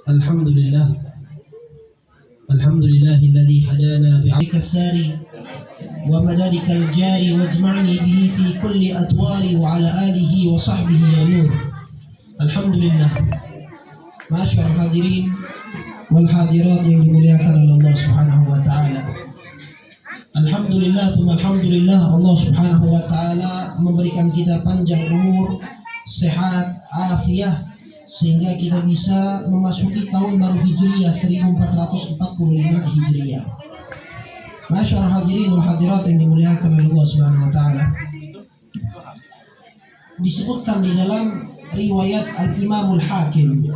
الحمد لله الحمد لله الذي هدانا بعفوك الساري ومدارك الجاري واجمعني به في كل أطواري وعلى آله وصحبه يا نور. الحمد لله. Masyaallah hadirin wal hadirat yang dimuliakan oleh Allah Subhanahu wa taala. Alhamdulillah, alhamdulillah, Allah Subhanahu wa taala memberikan kita panjang umur, sehat, afiah sehingga kita bisa memasuki tahun baru Hijriah 1445 Hijriah. Masyaallah hadirin wal hadirat yang dimuliakan oleh Allah Subhanahu wa taala. Disebutkan di dalam riwayat Al-Imam Al-Hakim,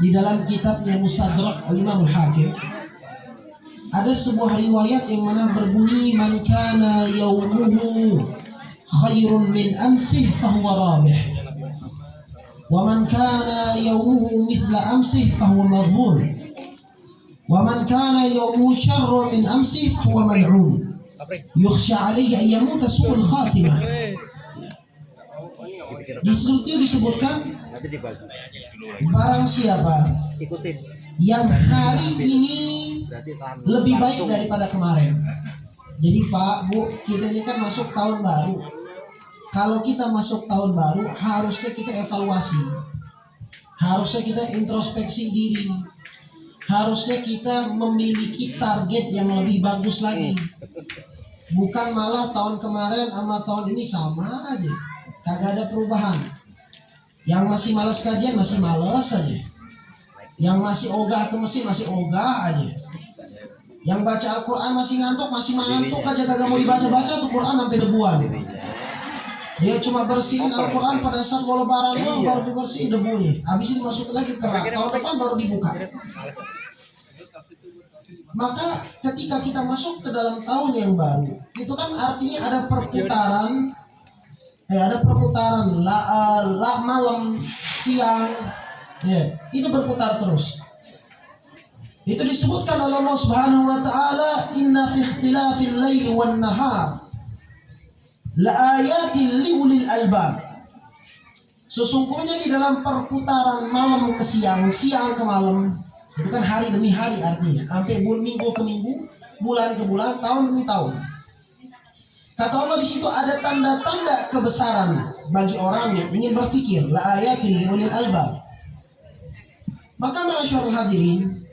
di dalam kitabnya Mustadrak Al-Imam Al-Hakim, ada sebuah riwayat yang mana berbunyi, man kana yawmuhu khairun min amsih fahuwa rabih, wa man kana yawmuhu mithla amsih fahuwa maghbun, wa man kana yawmuhu syarrun min amsih fahuwa mal'un, yukhsha alayhi an yamuta su'ul khatimah. Di situ disebutkan, barang siapa yang hari ini lebih baik daripada kemarin. Jadi Pak, Bu, kita ini kan masuk tahun baru. Kalau kita masuk tahun baru, harusnya kita evaluasi. Harusnya kita introspeksi diri. Harusnya kita memiliki target yang lebih bagus lagi. Bukan malah tahun kemarin sama tahun ini sama aja, kagak ada perubahan. Yang masih malas kajian masih malas aja. Yang masih ogah ke mesin masih ogah aja. Yang baca Al-Quran masih ngantuk aja, kagak mau dibaca-baca tuh Quran sampai debuan. Dia cuma bersihin Al-Quran pada saat mau lebaran doang, baru dibersihin debunya. Habis ini masukin lagi ke rak, tahun depan baru dibuka. Maka ketika kita masuk ke dalam tahun yang baru, itu kan artinya ada perputaran. Ada perputaran malam, siang, itu berputar terus. Itu disebutkan oleh Allah Subhanahu wa taala, inna fi ikhtilafil laili wan nahar la ayatin li ulil albab. Sesungguhnya di dalam perputaran malam ke siang, siang ke malam, itu kan hari demi hari artinya, sampai minggu ke minggu, bulan ke bulan, tahun demi tahun. Kata Allah di situ ada tanda-tanda kebesaran bagi orang yang ingin berfikir, la ayatin li ulil albab. Maka masyaallah hadirin,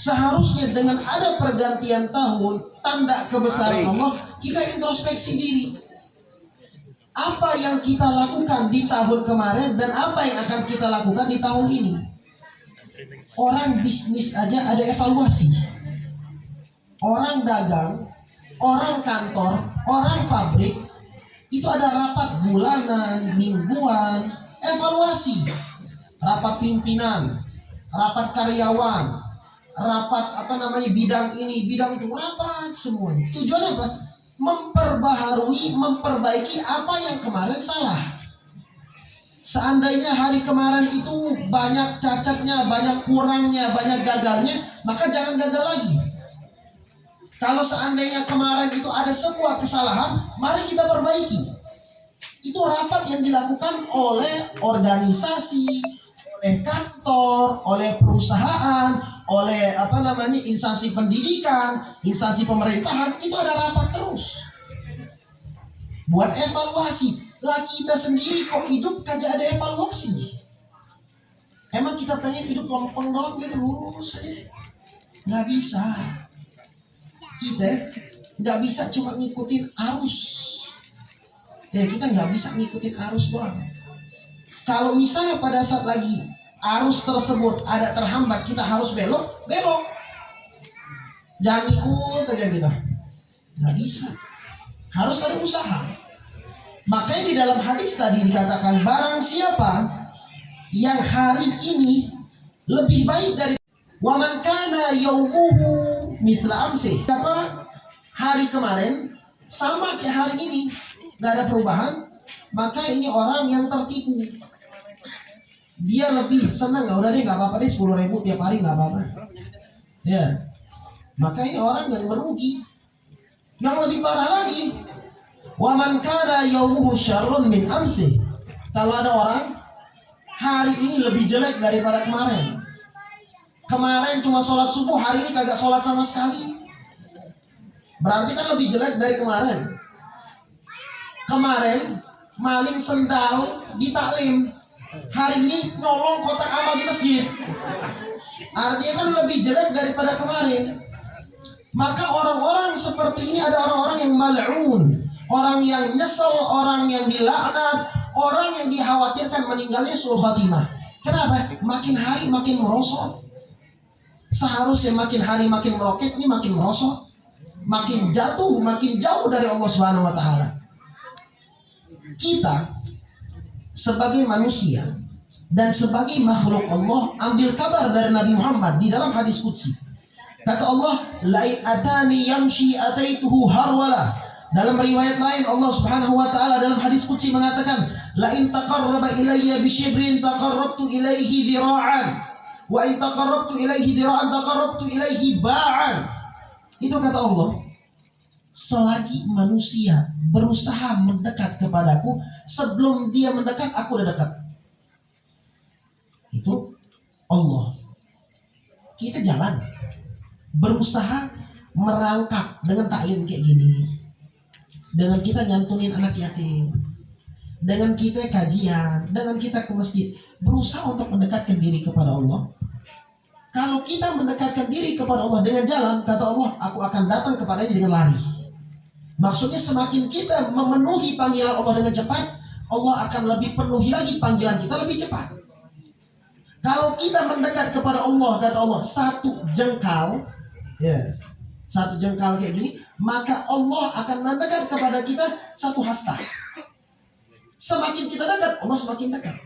seharusnya dengan ada pergantian tahun, tanda kebesaran Allah, kita introspeksi diri. Apa yang kita lakukan di tahun kemarin dan apa yang akan kita lakukan di tahun ini. Orang bisnis aja ada evaluasi. Orang dagang, orang kantor, orang pabrik, itu ada rapat bulanan, mingguan, evaluasi. Rapat pimpinan, rapat karyawan, rapat bidang ini, bidang itu, rapat semuanya. Tujuan apa? Memperbaharui, memperbaiki apa yang kemarin salah. Seandainya hari kemarin itu banyak cacatnya, banyak kurangnya, banyak gagalnya, maka jangan gagal lagi. Kalau seandainya kemarin itu ada sebuah kesalahan, mari kita perbaiki. Itu rapat yang dilakukan oleh organisasi, oleh kantor, oleh perusahaan, oleh instansi pendidikan, instansi pemerintahan, itu ada rapat terus. Buat evaluasi. Lah kita sendiri kok hidup kagak ada evaluasi. Emang kita pengen hidup lempeng doang gitu lurus aja? Nggak bisa. Kita nggak bisa cuma ngikutin arus. Kita nggak bisa ngikutin arus doang. Kalau misalnya pada saat lagi arus tersebut ada terhambat, kita harus belok. Jangan ikut aja kita. Nggak bisa. Harus ada usaha. Makanya di dalam hadis tadi dikatakan, barang siapa yang hari ini lebih baik dari wa man kana yaumuhu mithla amsi. Siapa hari kemarin sama kayak hari ini, nggak ada perubahan, maka ini orang yang tertipu. Dia lebih senang, udah deh nggak apa-apa deh, 10.000 tiap hari nggak apa-apa. Ya, maka ini orang yang merugi. Yang lebih parah lagi, wa man kana yaumuhu syarrun min amsi. Kalau ada orang hari ini lebih jelek daripada kemarin, Kemarin cuma sholat subuh, hari ini kagak sholat sama sekali. Berarti kan lebih jelek dari kemarin. Kemarin maling sendal di taklim, hari ini nyolong kotak amal di masjid. Artinya kan lebih jelek daripada kemarin. Maka orang-orang seperti ini ada orang-orang yang mal'un, orang yang nyesel, orang yang dilaknat, orang yang dikhawatirkan meninggalnya suul khatimah. Kenapa? Makin hari makin merosot. Seharusnya makin hari makin meroket, ini makin merosot, makin jatuh, makin jauh dari Allah Subhanahu wa taala. Kita sebagai manusia dan sebagai makhluk Allah, ambil kabar dari Nabi Muhammad di dalam hadis qudsi. Kata Allah, "Lain atani yamshi ataituhu harwala." Dalam riwayat lain Allah Subhanahu wa taala dalam hadis qudsi mengatakan, "Lain taqarraba ilayya bi shibrin taqarrabtu ilaihi dhira'an. Wa in taqarrabtu ilaihi dhira'an taqarrabtu ilaihi ba'an." Itu kata Allah, selagi manusia berusaha mendekat kepadaku, sebelum dia mendekat aku udah dekat. Itu Allah. Kita jalan berusaha merangkak dengan taklim kayak gini, dengan kita nyantunin anak yatim, dengan kita kajian, dengan kita ke masjid, berusaha untuk mendekatkan diri kepada Allah. Kalau kita mendekatkan diri kepada Allah dengan jalan, kata Allah, aku akan datang kepadanya dengan lari. Maksudnya semakin kita memenuhi panggilan Allah dengan cepat, Allah akan lebih penuhi lagi panggilan kita lebih cepat. Kalau kita mendekat kepada Allah, kata Allah, satu jengkal, satu jengkal kayak gini, maka Allah akan mendekat kepada kita satu hasta. Semakin kita dekat, Allah semakin dekat.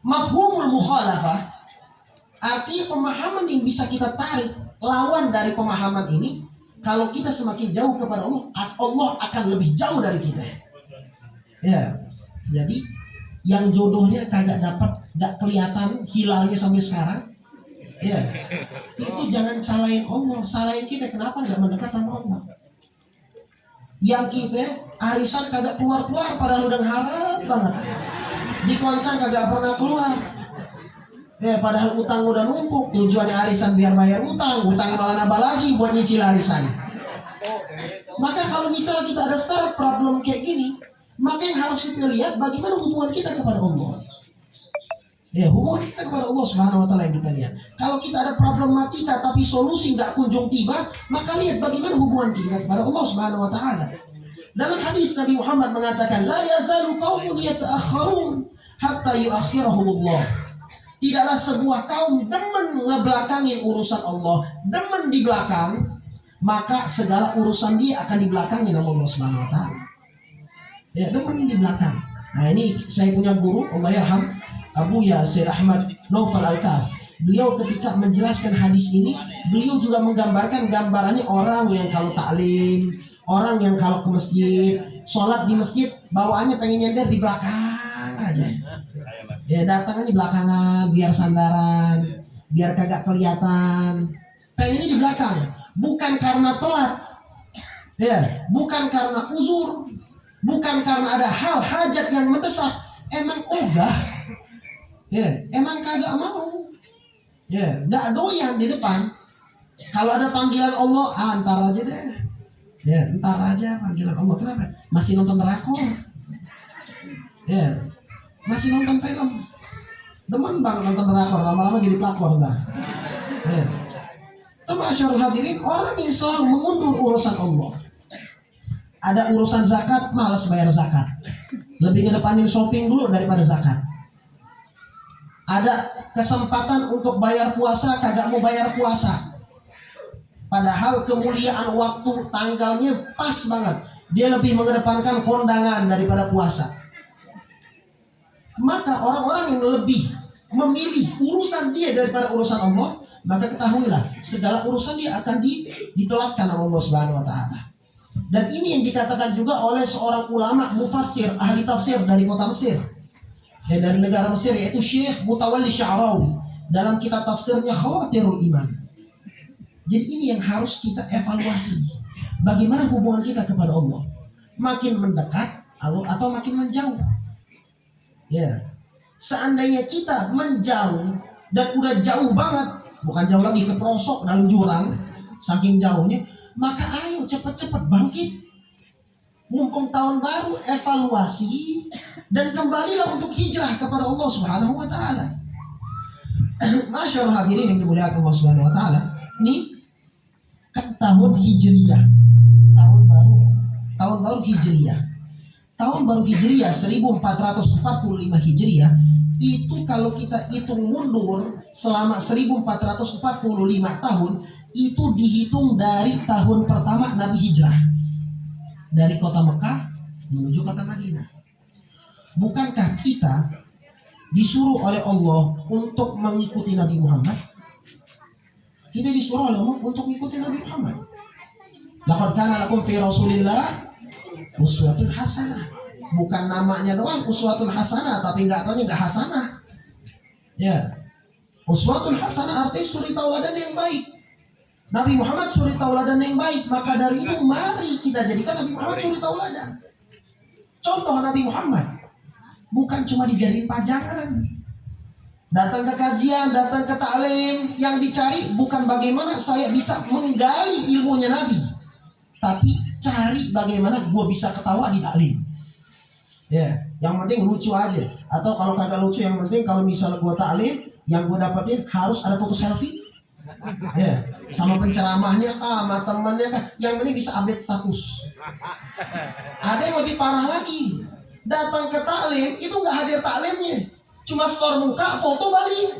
Mafhumul mukhalafah, arti pemahaman yang bisa kita tarik lawan dari pemahaman ini. Kalau kita semakin jauh kepada Allah, Allah akan lebih jauh dari kita. Ya, jadi yang jodohnya kagak dapat, gak kelihatan hilalnya sampai sekarang, ya, itu jangan salahin Allah, salahin kita. Kenapa gak mendekat sama Allah? Yang kita arisan kagak keluar-keluar, padahal udah harap banget. Di koncang kagak pernah keluar. Padahal utang udah numpuk, tujuannya arisan biar bayar utang malah nambah lagi buat nyicil arisan. Maka kalau misalnya kita ada start problem kayak gini, maka yang harus kita lihat bagaimana hubungan kita kepada Allah. Hubungan kita kepada Allah Subhanahu wa taala yang kita lihat. Kalau kita ada problematika tapi solusi nggak kunjung tiba, maka lihat bagaimana hubungan kita kepada Allah Subhanahu wa taala. Dalam hadis Nabi Muhammad mengatakan, la yazalu qaumun yata'akhkharun hatta yuakhirahumullah. Tidaklah sebuah kaum demen ngebelakangin urusan Allah, demen di belakang, maka segala urusan dia akan dibelakangin oleh Allah Subhanahu wa taala. Demen di belakang. Nah, ini saya punya guru, Allah yarham, Abu Yasir Ahmad Naufal Al-Kaf. Beliau ketika menjelaskan hadis ini, beliau juga menggambarkan gambarannya orang yang kalau taklim, orang yang kalau ke masjid, sholat di masjid, bawaannya pengen nyender di belakang aja. Datang aja belakangan, biar sandaran, biar kagak kelihatan. Pengennya di belakang, bukan karena telat, bukan karena uzur, bukan karena ada hal hajat yang mendesak, emang ogah, emang kagak mau, gak doyan di depan. Kalau ada panggilan Allah, ntar aja deh, ntar aja panggilan Allah. Kenapa? Masih nonton drakor, masih nonton film, demen banget nonton drakor, lama-lama jadi pelakor ntar. Masyaallah hadirin, orang yang selalu mengundur urusan Allah. Ada urusan zakat, malas bayar zakat, lebih ngedepanin shopping dulu daripada zakat. Ada kesempatan untuk bayar puasa, kagak mau bayar puasa, padahal kemuliaan waktu tanggalnya pas banget, dia lebih mengedepankan kondangan daripada puasa. Maka orang-orang yang lebih memilih urusan dia daripada urusan Allah, maka ketahuilah segala urusan dia akan ditelatkan oleh Allah Subhanahu wa taala. Dan ini yang dikatakan juga oleh seorang ulama mufassir, ahli tafsir dari kota Mesir, dari negara Mesir, yaitu Syekh Mutawalli Sya'rawi dalam kitab tafsirnya Khawatirul Iman. Jadi ini yang harus kita evaluasi, bagaimana hubungan kita kepada Allah, makin mendekat atau makin menjauh. Seandainya kita menjauh dan udah jauh banget, bukan jauh lagi, ke pelosok dalam jurang, saking jauhnya. Maka ayo cepat-cepat bangkit, mumpung tahun baru, evaluasi dan kembalilah untuk hijrah kepada Allah Subhanahu wa taala. Masyaallah hadirin yang dimuliakan Allah Subhanahu wa taala. Ini kan tahun Hijriyah. Tahun baru Hijriyah. Tahun baru Hijriyah 1445 Hijriyah itu kalau kita hitung mundur selama 1445 tahun, itu dihitung dari tahun pertama Nabi hijrah dari kota Mekah menuju kota Madinah. Bukankah kita disuruh oleh Allah untuk mengikuti Nabi Muhammad? Kita disuruh oleh Allah untuk mengikuti Nabi Muhammad. Laqad kana lakum fi Rasulillah uswatun hasanah. Bukan namanya doang uswatun hasanah, tapi nggak hasanah. Ya, uswatun hasanah artinya suri tauladan yang baik. Nabi Muhammad suri tauladan yang baik. Maka dari itu mari kita jadikan Nabi Muhammad suri tauladan. Contoh Nabi Muhammad bukan cuma dijadiin pajangan. Datang ke kajian, datang ke taklim, yang dicari bukan bagaimana saya bisa menggali ilmunya Nabi, tapi cari bagaimana gue bisa ketawa di taklim. Ya, yang penting lucu aja. Atau kalau kagak lucu, yang penting kalau misalnya gue taklim, yang gue dapetin harus ada foto selfie. Ya, sama penceramahnya kah, sama temannya kah, yang penting bisa update status. Ada yang lebih parah lagi, datang ke taklim itu nggak hadir taklimnya, cuma store muka, foto balik.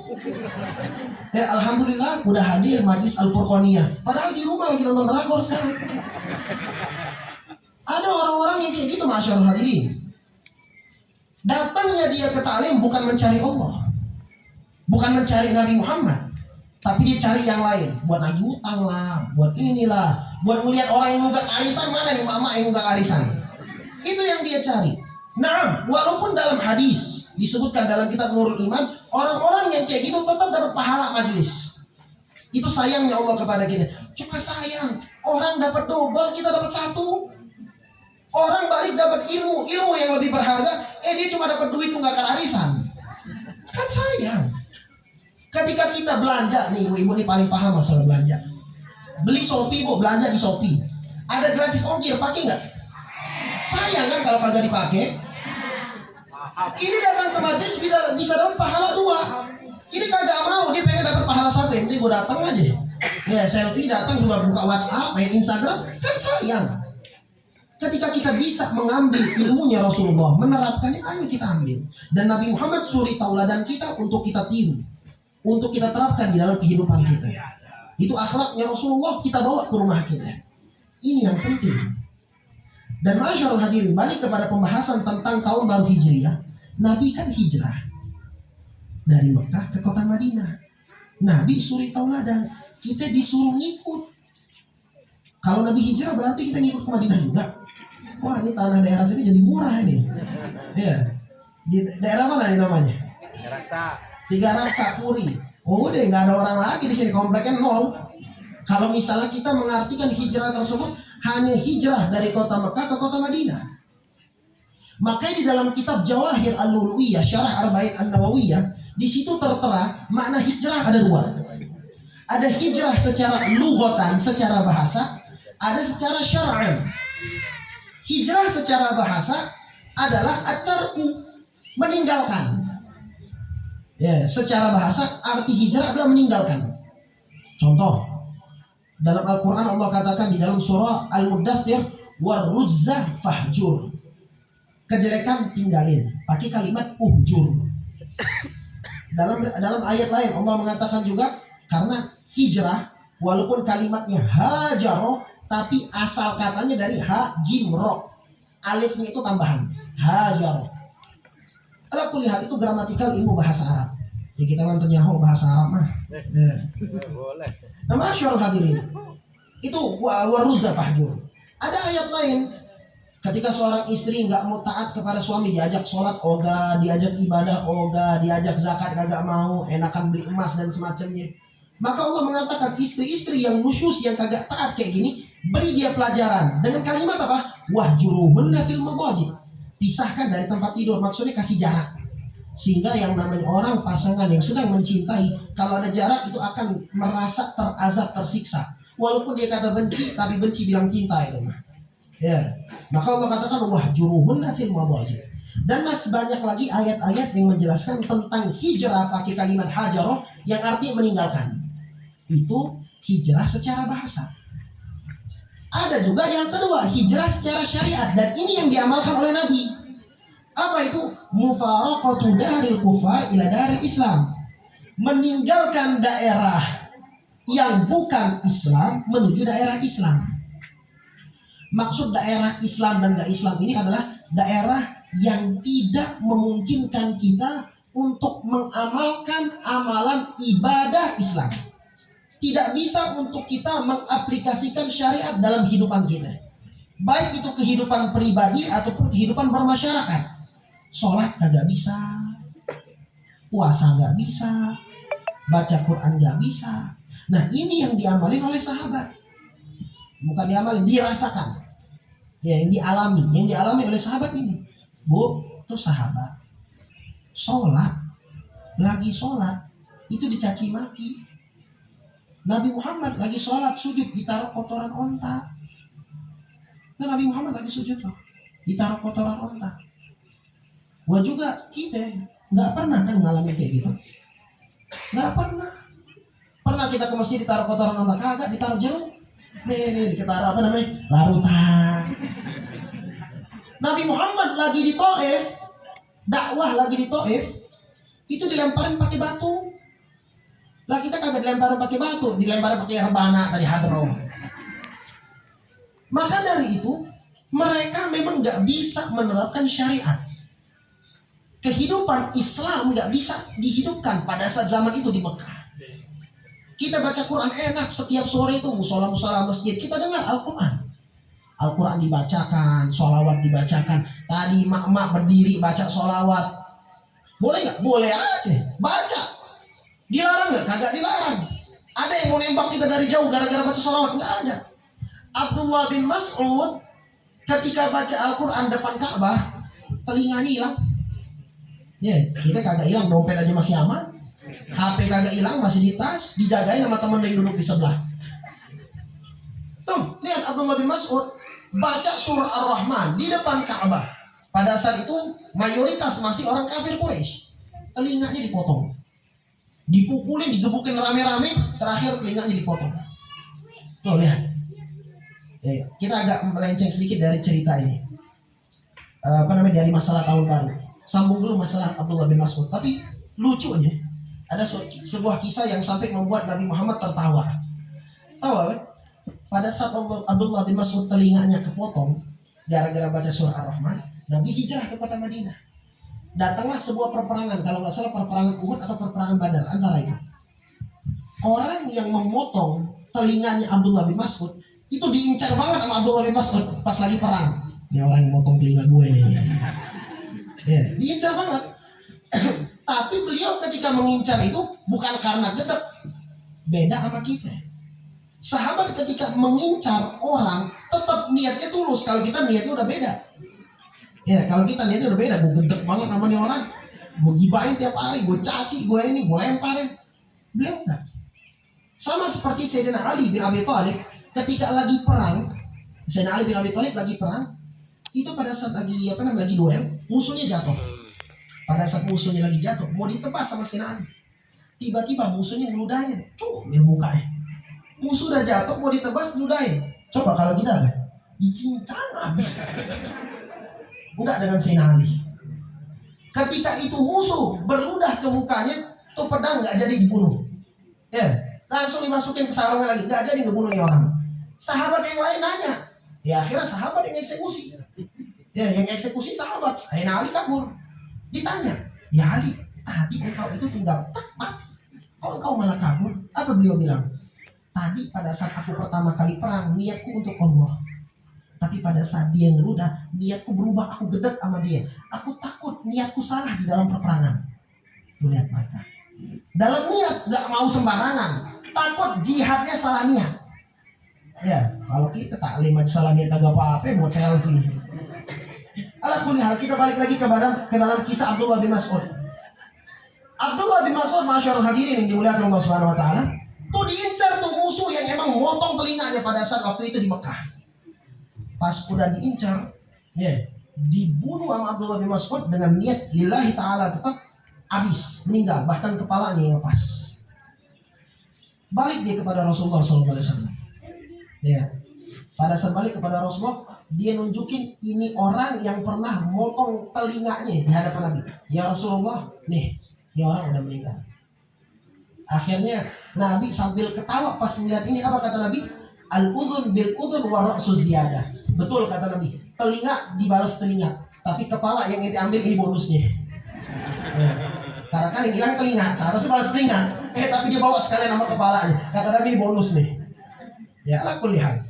Ya, alhamdulillah udah hadir majlis Al-Furqaniyah, padahal di rumah lagi nonton drakor sekarang. Ada orang-orang yang kayak gitu, masyaallah hadirin. Datangnya dia ke taklim bukan mencari Allah, bukan mencari Nabi Muhammad, tapi dia cari yang lain, buat nagih utang lah, buat inilah, buat melihat orang yang nunggak arisan, mana nih mama yang nunggak arisan. Itu yang dia cari. Nah, walaupun dalam hadis disebutkan dalam kitab Nurul Iman, orang-orang yang kayak gitu tetap dapat pahala majelis. Itu sayangnya Allah kepada kita. Cuma sayang, orang dapat double, kita dapat satu. Orang balik dapat ilmu yang lebih berharga, dia cuma dapat duit tunggakan arisan. Kan sayang. Ketika kita belanja nih, ibu ini paling paham masalah belanja. Beli Shopee, bu, belanja di Shopee. Ada gratis ongkir, pakai nggak? Sayang kan kalau kagak dipakai. Ini datang ke majlis bisa dapat pahala 2. Ini kagak mau, dia pengen dapat pahala 1. Yang penting gue datang aja. Ya, selfie datang juga buka WhatsApp, main Instagram, kan sayang. Ketika kita bisa mengambil ilmunya Rasulullah, menerapkannya, ayo kita ambil. Dan Nabi Muhammad suri tauladan kita untuk kita tiru, untuk kita terapkan di dalam kehidupan kita. Itu akhlaknya Rasulullah, kita bawa ke rumah kita. Ini yang penting. Dan masyaallah hadirin, balik kepada pembahasan tentang tahun baru Hijriyah. Nabi kan hijrah dari Mekah ke kota Madinah. Nabi suri tauladan, kita disuruh ngikut. Kalau Nabi hijrah berarti kita ngikut ke Madinah juga. Wah, ini tanah daerah sini jadi murah nih. Ya. Di daerah mana nih namanya? Tiga Raksa Puri. Oh, udah nggak ada orang lagi di sini, kompleknya 0. Kalau misalnya kita mengartikan hijrah tersebut hanya hijrah dari kota Mekah ke kota Madinah. Makanya di dalam kitab Jawahir Al-Lulu'iyah, Syarah Arba'in An-Nawawiyah, di situ tertera makna hijrah ada 2. Ada hijrah secara lughatan, secara bahasa, ada secara syar'an. Hijrah secara bahasa adalah at-tarku, meninggalkan. Ya, secara bahasa arti hijrah adalah meninggalkan. Contoh, dalam Al-Quran Allah katakan di dalam surah Al-Muddathir, warruzzah fahjur. Kejelekan tinggalin, pakai kalimat uhjur. Dalam ayat lain Allah mengatakan juga, karena hijrah walaupun kalimatnya hajaro, tapi asal katanya dari ha jim ro, alifnya itu tambahan hajaro. Kalau kulihat itu gramatikal ilmu bahasa Arab. Ya kita mantan nyaho bahasa Arab mah. Ya. Boleh. Nah, masyaallah hadirin. Itu warruza fahjur. Ada ayat lain, ketika seorang istri nggak mau taat kepada suami, diajak sholat oga, diajak ibadah oga, diajak zakat kagak mau, enakan beli emas dan semacamnya. Maka Allah mengatakan istri-istri yang nusyus, yang kagak taat kayak gini, beri dia pelajaran dengan kalimat apa? Wahjuruhunna fil madaji. Pisahkan dari tempat tidur, maksudnya kasih jarak. Sehingga yang namanya orang pasangan yang sedang mencintai, kalau ada jarak itu akan merasa terazab, tersiksa. Walaupun dia kata benci, tapi benci bilang cinta itu mah. Ya. Maka Allah katakan wahjuruhunna fil madajir. Dan masih banyak lagi ayat-ayat yang menjelaskan tentang hijrah, pakai kalimat hajaroh yang artinya meninggalkan. Itu hijrah secara bahasa. Ada juga yang kedua, hijrah secara syariat, dan ini yang diamalkan oleh Nabi. Apa itu? Mufaraqatu daril kufar ila daril Islam. Meninggalkan daerah yang bukan Islam menuju daerah Islam. Maksud daerah Islam dan gak Islam ini adalah daerah yang tidak memungkinkan kita untuk mengamalkan amalan ibadah Islam. Tidak bisa untuk kita mengaplikasikan syariat dalam kehidupan kita. Baik itu kehidupan pribadi ataupun kehidupan bermasyarakat. Sholat kagak bisa, puasa gak bisa, baca Quran gak bisa. Nah ini yang diamalin oleh sahabat. Bukan diamalin, dirasakan. Ya, yang dialami oleh sahabat ini. Bu, tuh sahabat lagi sholat itu dicaci maki. Nabi Muhammad lagi sholat sujud ditaruh kotoran onta. Itu Nabi Muhammad lagi sujud loh, ditaruh kotoran onta. Gua juga kita nggak pernah kan ngalamin kayak gitu. Nggak pernah. Pernah kita ke masjid ditaruh kotoran onta? Kagak, ditaruh jeruk. Nih ditaruh apa namanya? Larutan. Nabi Muhammad lagi di Taif, dakwah lagi di Taif, itu dilemparin pakai batu. Lah kita kagak dilemparin pakai batu, dilemparin pakai rebana dari hadroh. Maka dari itu mereka memang nggak bisa menerapkan syariat. Kehidupan Islam nggak bisa dihidupkan pada saat zaman itu di Mekah. Kita baca Quran enak setiap sore itu musola masjid kita dengar Al-Quran. Al-Quran dibacakan, sholawat dibacakan. Tadi mak-mak berdiri baca sholawat. Boleh nggak? Boleh aja. Baca. Dilarang nggak? Kagak dilarang. Ada yang mau nembak kita dari jauh gara-gara baca sholawat? Nggak ada. Abdullah bin Mas'ud ketika baca Al-Quran depan Ka'bah, telinganya hilang. Ya, kita kagak hilang, dompet aja masih aman. HP kagak hilang, masih di tas, dijagain sama teman yang duduk di sebelah. Tuh, lihat Abdullah bin Mas'ud baca surah Ar-Rahman di depan Ka'bah. Pada saat itu mayoritas masih orang kafir Quraisy. Telinganya dipotong. Dipukulin, digebukin rame-rame, terakhir telinganya dipotong. Tuh, lihat. Ya, kita agak melenceng sedikit dari cerita ini. Dari masalah tahun baru. Sambung dulu masalah Abdullah bin Mas'ud. Tapi lucunya ada sebuah kisah yang sampai membuat Nabi Muhammad tertawa. Tahu kan? Pada saat Abdullah bin Mas'ud telinganya kepotong gara-gara baca surah Ar-Rahman, Nabi hijrah ke kota Madinah. Datanglah sebuah perperangan, kalau nggak salah perperangan Uhud atau perperangan Badar, antara itu. Orang yang memotong telinganya Abdullah bin Mas'ud itu diincar banget sama Abdullah bin Mas'ud pas lagi perang. Ini orang yang motong telinga gue nih. Ya, diincar banget. Tapi beliau ketika mengincar itu bukan karena gedek. Beda sama kita. Sahabat ketika mengincar orang tetap niatnya tulus. Kalau kita niatnya udah beda. Ya, kalau kita niatnya udah beda. Gue gedek banget sama nih orang. Gue gibain tiap hari. Gue caci, gue ini, gue lemparin. Beliau enggak. Sama seperti Sayyidina Ali bin Abi Thalib ketika lagi perang. Sayyidina Ali bin Abi Thalib lagi perang. Itu pada saat lagi duel, musuhnya jatuh. Pada saat musuhnya lagi jatuh, mau ditebas sama Sayyidina Ali. Tiba-tiba musuhnya ngeludahin, comel mukanya. Musuh udah jatuh, mau ditebas, ngeludahin. Coba kalau kita kan, dicincang habis. Enggak dengan Sayyidina Ali. Ketika itu musuh berludah ke mukanya, tuh pedang nggak jadi dibunuh. Ya, langsung dimasukin ke sarungnya lagi, nggak jadi ngebunuhnya orang. Sahabat yang lain nanya, ya akhirnya sahabat yang eksekusi. Ya, yang eksekusi sahabat. Sayyidina Ali kabur. Ditanya, ya Ali, tadi engkau itu tinggal tak mati. Kok engkau malah kabur? Apa beliau bilang? Tadi pada saat aku pertama kali perang, niatku untuk Allah. Tapi pada saat dia ngeludah, niatku berubah, aku gedek sama dia. Aku takut niatku salah di dalam perperangan. Tuh lihat mereka. Dalam niat gak mau sembarangan. Takut jihadnya salah niat. Ya, kalau kita taklim aja salah niat kagak apa-apa, buat selfie. Alhamdulillah, kita balik lagi ke dalam kisah Abdullah bin Mas'ud. Abdullah bin Mas'ud, masyarul hadirin yang dimuliakan Allah Subhanahu wa taala, tuh diincar tuh musuh yang emang motong telinganya pada saat waktu itu di Mekah. Pas udah diincar, ya, dibunuh sama Abdullah bin Mas'ud dengan niat lillahi taala, tetap habis, meninggal, bahkan kepalanya yang lepas. Balik dia kepada Rasulullah SAW. Ya, pada saat balik kepada Rasulullah, dia nunjukin ini orang yang pernah motong telinganya di hadapan Nabi. Ya Rasulullah, nih, ini orang udah meninggal. Akhirnya Nabi sambil ketawa pas melihat ini, apa kata Nabi? Al-udhun bil-udhun wa ra'su ziyadah. Betul kata Nabi, telinga dibalas telinga, tapi kepala yang diambil ini bonusnya. Ya. Karena kan yang hilang telinga, seharusnya balas telinga, tapi dia bawa sekalian nama kepalanya. Kata Nabi ini bonus nih. Ya, ala kulli hal.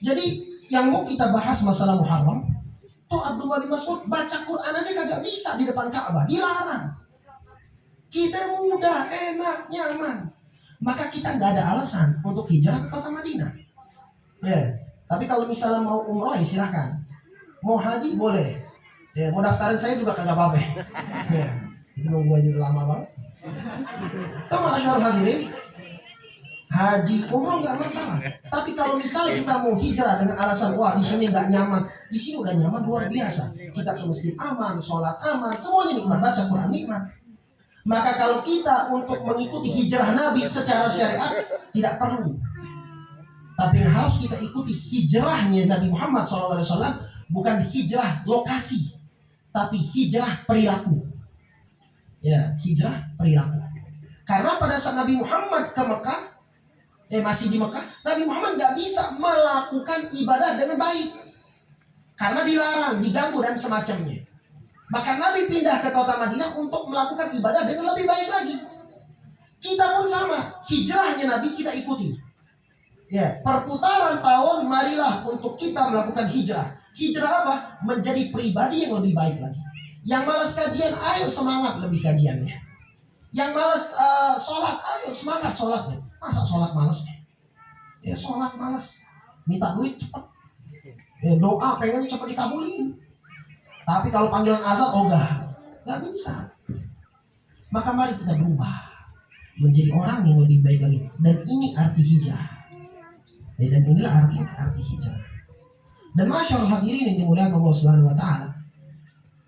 Jadi yang mau kita bahas masalah Muharram, tuh Abdullah bin Mas'ud baca Quran aja kagak bisa di depan Ka'bah, dilarang. Kita mudah, enak, nyaman. Maka kita nggak ada alasan untuk hijrah ke kota Madinah. Ya, tapi kalau misalnya mau umroh ya silahkan. Mau haji boleh. Ya, mau daftarin saya juga kagak apa-apa. Ya. Itu nunggu aja udah lama banget. Kamu asyarul hadirin, haji umroh nggak masalah. Tapi kalau misalnya kita mau hijrah dengan alasan wah di sini nggak nyaman, di sini udah nyaman luar biasa. Kita ke masjid aman, sholat aman, semuanya nikmat, baca Quran nikmat. Maka kalau kita untuk mengikuti hijrah Nabi secara syariat tidak perlu. Tapi yang harus kita ikuti hijrahnya Nabi Muhammad SAW, bukan hijrah lokasi, tapi hijrah perilaku. Ya, hijrah perilaku. Karena pada saat Nabi Muhammad ke Mekah, masih di Mekah, Nabi Muhammad nggak bisa melakukan ibadah dengan baik. Karena dilarang, diganggu dan semacamnya. Maka Nabi pindah ke kota Madinah untuk melakukan ibadah dengan lebih baik lagi. Kita pun sama, hijrahnya Nabi kita ikuti. Ya, perputaran tahun marilah untuk kita melakukan hijrah. Hijrah apa? Menjadi pribadi yang lebih baik lagi. Yang malas kajian, ayo semangat lebih kajiannya. Yang malas sholat, ayo semangat sholatnya. Masa sholat malas? Ya sholat malas. Minta duit cepat. Ya, doa pengen cepat dikabulin. Tapi kalau panggilan azan, gak bisa. Maka mari kita berubah menjadi orang yang lebih baik lagi. Dan ini arti hijrah. Ya, dan inilah arti hijrah. Dan masyaallah hadirin yang dimuliakan Allah Subhanahu wa taala,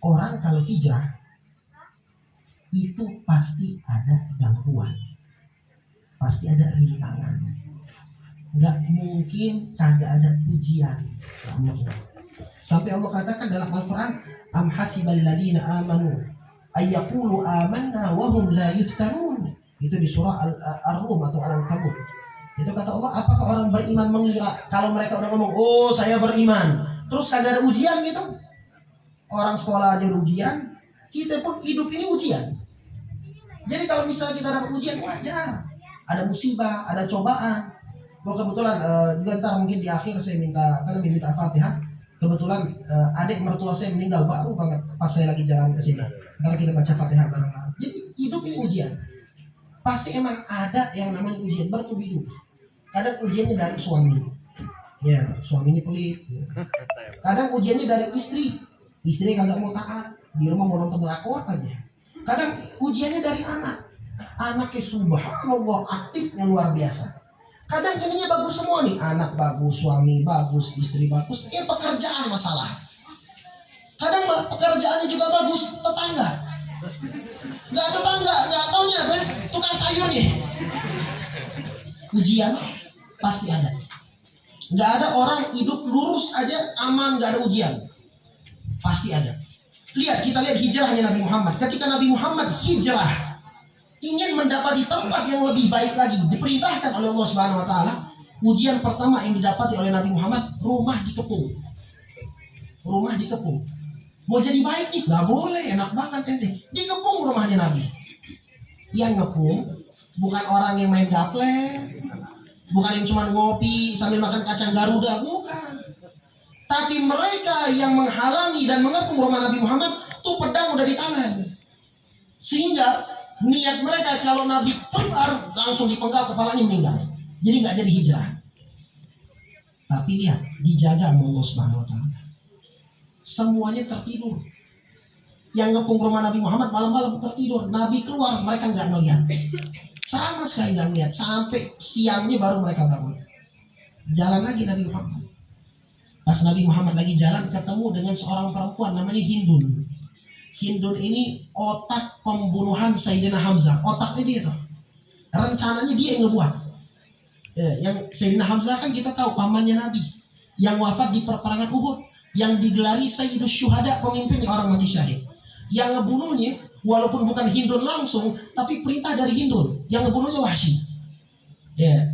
orang kalau hijrah itu pasti ada gangguan, pasti ada rintangan. Gak mungkin kagak ada ujian, gak mungkin. Sampai Allah katakan dalam Al-Quran, am hasibal ladina amanu ayyaqulu amanna wahum la yuftanun. Itu di surah Ar-Rum atau Al-Ankabut. Itu kata Allah, apakah orang beriman mengira kalau mereka udah ngomong, oh saya beriman, terus kagak ada ujian gitu? Orang sekolah aja ujian, kita pun hidup ini ujian. Jadi kalau misalnya kita dapat ujian, wajar. Ada musibah, ada cobaan. Kebetulan juga ntar mungkin di akhir saya minta Fatihah. Kebetulan adik mertua saya meninggal baru banget pas saya lagi jalan ke sini. Ntar kita baca Fatihah bareng-bareng. Jadi hidup ini ujian. Pasti emang ada yang namanya ujian bertubi-tubi. Kadang ujiannya dari suami. Ya, suaminya pelit. Ya. Kadang ujiannya dari istri. Istri kagak mau taat, di rumah mau nonton drakor aja. Kadang ujiannya dari anak. Anaknya subhanallah aktifnya luar biasa. Kadang ininya bagus semua nih, anak bagus, suami bagus, istri bagus, pekerjaan masalah. Kadang pekerjaannya juga bagus, tetangga. Nggak tetangga, nggak taunya apa? Tukang sayurnya. Ujian pasti ada. Nggak ada orang hidup lurus aja aman, nggak ada ujian. Pasti ada. Kita lihat hijrahnya Nabi Muhammad. Ketika Nabi Muhammad hijrah, ingin mendapati tempat yang lebih baik lagi, diperintahkan oleh Allah Subhanahu wa taala, ujian pertama yang didapati oleh Nabi Muhammad, rumah dikepung. Rumah dikepung. Mau jadi baik nih, nggak boleh, enak banget ente. Dikepung rumahnya Nabi. Yang ngepung bukan orang yang main gaple, bukan yang cuma ngopi sambil makan kacang Garuda, bukan. Tapi mereka yang menghalangi dan mengepung rumah Nabi Muhammad, tuh pedang udah di tangan. Sehingga niat mereka kalau Nabi keluar langsung dipenggal kepalanya meninggal. Jadi nggak jadi hijrah. Tapi lihat, dijaga sama Allah Subhanahu wa taala. Semuanya tertidur. yang ngepung rumah Nabi Muhammad malam-malam tertidur. Nabi keluar, mereka nggak ngelihat. Sama sekali nggak ngelihat. Sampai siangnya baru mereka bangun. Jalan lagi Nabi Muhammad. Pas Nabi Muhammad lagi jalan, ketemu dengan seorang perempuan namanya Hindun. Hindun ini otak pembunuhan Sayyidina Hamzah. Otaknya dia tuh. Rencananya dia yang ngebuat. Yang Sayyidina Hamzah kan kita tahu pamannya Nabi. Yang wafat di peperangan Uhud. Yang digelari Sayyidus Syuhada, pemimpin orang mati syahid. Yang ngebunuhnya walaupun bukan Hindun langsung, tapi perintah dari Hindun. Yang ngebunuhnya Wahsy.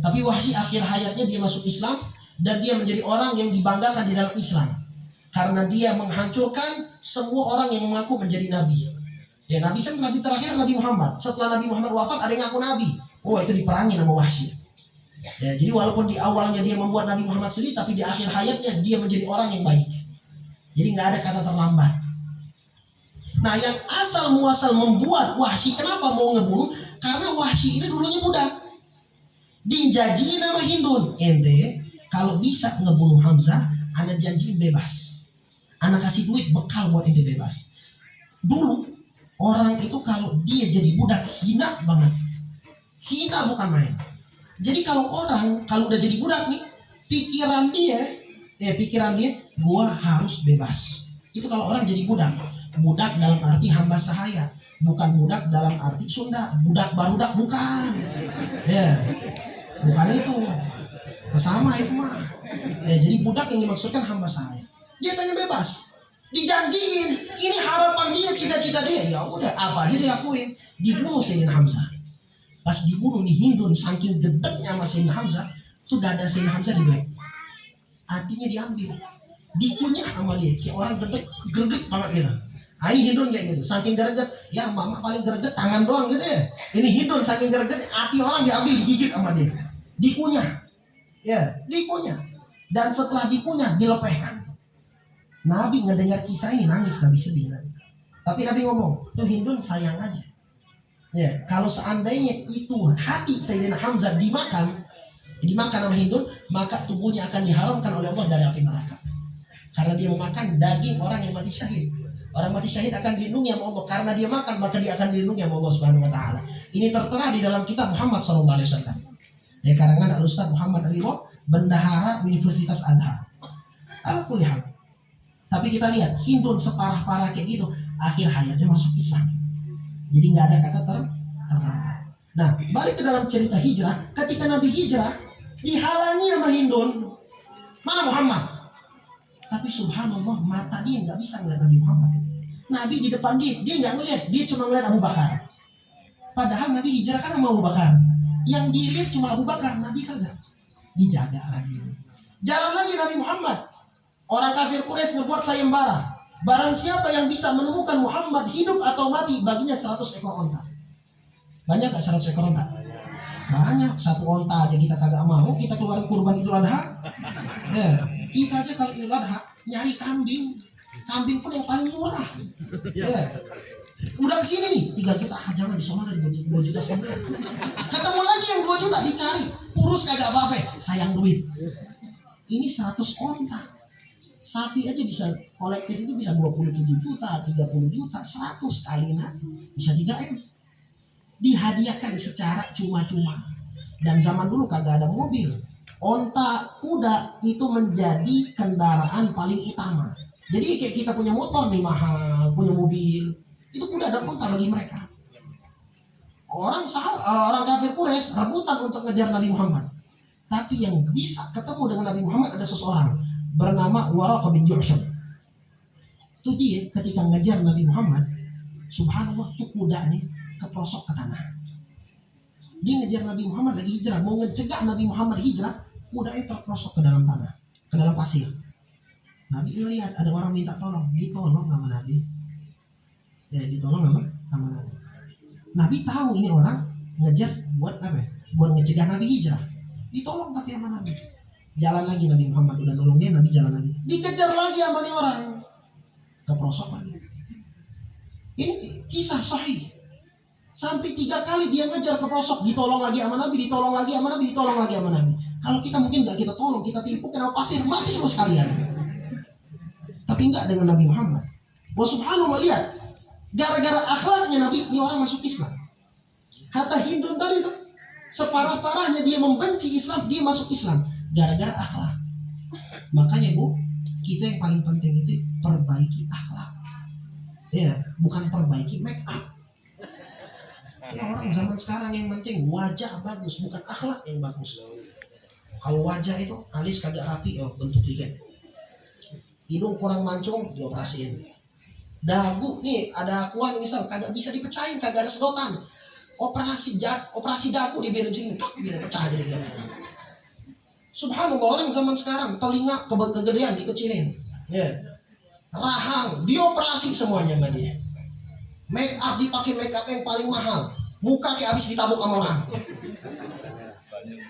Tapi Wahsy akhir hayatnya dia masuk Islam dan dia menjadi orang yang dibanggakan di dalam Islam karena dia menghancurkan semua orang yang mengaku menjadi nabi. Nabi kan nabi terakhir Nabi Muhammad. Setelah Nabi Muhammad wafat ada yang ngaku nabi. Itu diperangi nama Wahsy. Jadi walaupun di awalnya dia membuat Nabi Muhammad sedih, tapi di akhir hayatnya dia menjadi orang yang baik. Jadi nggak ada kata terlambat. Nah, yang asal muasal membuat Wahsy kenapa mau ngebunuh? Karena Wahsy ini dulunya budak. Dijanjiin nama Hindun. Ente kalau bisa ngebunuh Hamzah, anak janjiin bebas. Anak kasih duit bekal buat ente bebas. Dulu orang itu kalau dia jadi budak hina banget. Hina bukan main. Jadi kalau orang kalau udah jadi budak nih, pikiran dia, gua harus bebas. Itu kalau orang jadi budak. Budak dalam arti hamba sahaya, bukan budak dalam arti Sunda. Budak barudak bukan. Bukan itu. Sama itu mah. Jadi budak yang dimaksudkan hamba sahaya. Dia pengen bebas. Dijanjiin, ini harapan dia, cita-cita dia. Ya udah, apa aja dilakuin. Dibunuh Sayyidina Hamzah. Pas dibunuh nih Hindun saking gedeknya sama Sayyidina Hamzah, tuh dada Sayyidina Hamzah digelek. Hatinya diambil, dikunyah sama dia, kayak orang greget banget gitu. Nah, ini Hindun kayak gitu, saking greget, ya mama paling greget tangan doang gitu ya. Ini Hindun saking greget, hati orang diambil, digigit sama dia, dikunyah, dikunyah. Dan setelah dikunyah, dilepehkan. Nabi ngedengar kisah ini nangis, Nabi sedih. Tapi Nabi ngomong, tuh Hindun sayang aja. Kalau seandainya itu hati Sayyidina Hamzah dimakan sama Hindun, maka tubuhnya akan diharamkan oleh Allah dari api neraka. Karena dia memakan daging orang yang mati syahid. Orang mati syahid akan dilindungi sama Allah. Karena dia makan, maka dia akan dilindungi sama Allah Subhanahu wa taala. Ini tertera di dalam kitab Muhammad sallallahu alaihi wasallam. Karangan Al-Ustaz Muhammad Ridho, Bendahara Universitas Azhar. Al-Kulihal. Tapi kita lihat, Hindun separah-parah kayak gitu, akhir hayatnya masuk Islam. Jadi nggak ada kata terlambat. Nah, balik ke dalam cerita hijrah. Ketika Nabi hijrah, dihalangi sama Hindun. Mana Muhammad? Tapi subhanallah, mata dia nggak bisa ngeliat Nabi Muhammad. Nabi di depan dia nggak ngeliat, dia cuma ngeliat Abu Bakar. Padahal Nabi hijrah kan sama Abu Bakar. Yang dilihat cuma Abu Bakar, Nabi kagak. Dijaga lagi. Jalan lagi Nabi Muhammad. Orang kafir Quraisy ngebuat sayembara. Barang siapa yang bisa menemukan Muhammad hidup atau mati, baginya 100 ekor onta. Banyak gak 100 ekor onta? Banyak. 1 onta aja kita kagak mau, kita keluarin kurban Idul Adha. Kita aja kalau Idul Adha nyari kambing. Kambing pun yang paling murah. Udah kesini nih 3 juta, jangan di sana ada 2 juta setengah. Ketemu lagi yang 2 juta, dicari. Kurus kagak apa-apa, sayang duit. Ini 100 onta. Sapi aja bisa kolektif itu bisa 27 juta, 30 juta, 100 kali bisa 3M. Dihadiahkan secara cuma-cuma. Dan zaman dulu kagak ada mobil. Onta, kuda itu menjadi kendaraan paling utama. Jadi kayak kita punya motor nih mahal, punya mobil, itu kuda dan onta bagi mereka. Orang kafir Quraisy rebutan untuk ngejar Nabi Muhammad. Tapi yang bisa ketemu dengan Nabi Muhammad ada seseorang bernama Waraqah bin Ju'sham. Itu dia ketika ngejar Nabi Muhammad, subhanallah tuh kuda nih keprosok ke tanah. Dia ngejar Nabi Muhammad lagi hijrah, mau ngecegah Nabi Muhammad hijrah, kudanya terprosok ke dalam tanah, ke dalam pasir. Nabi melihat ada orang minta tolong, ditolong sama Nabi. Ditolong sama Nabi. Nabi tahu ini orang ngejar buat apa? Buat ngecegah Nabi hijrah. Ditolong tapi sama Nabi. Jalan lagi Nabi Muhammad udah nolong dia, Nabi jalan lagi. Dikejar lagi sama nih orang. Keprosok lagi. Ini kisah sahih. Sampai 3 kali dia ngejar keprosok, ditolong lagi sama Nabi, ditolong lagi sama Nabi, ditolong lagi sama Nabi. Kalau kita mungkin nggak kita tolong, kita timpuk kena pasir, mati terus kalian. Tapi enggak dengan Nabi Muhammad. Wah subhanallah, lihat. Gara-gara akhlaknya Nabi, ini orang masuk Islam. Hatta Hindun tadi itu, separah-parahnya dia membenci Islam, dia masuk Islam. Gara-gara akhlak. Makanya Bu, kita yang paling penting itu perbaiki akhlak. Ya, bukan perbaiki make up. Ya orang zaman sekarang yang penting wajah bagus, bukan akhlak yang bagus. Kalau wajah itu alis kagak rapi, bentuk dikit. Hidung kurang mancung, dioperasiin. Dagu nih ada akuan misal kagak bisa dipecahin, kagak ada sedotan. Operasi dagu dibiarin sini, biar pecah jadi gitu. Subhanallah, orang zaman sekarang telinga kegedean dikecilin. Ya. Rahang dioperasi semuanya sama dia. Make up dipakai make up yang paling mahal. Muka kayak habis ditabuk sama orang.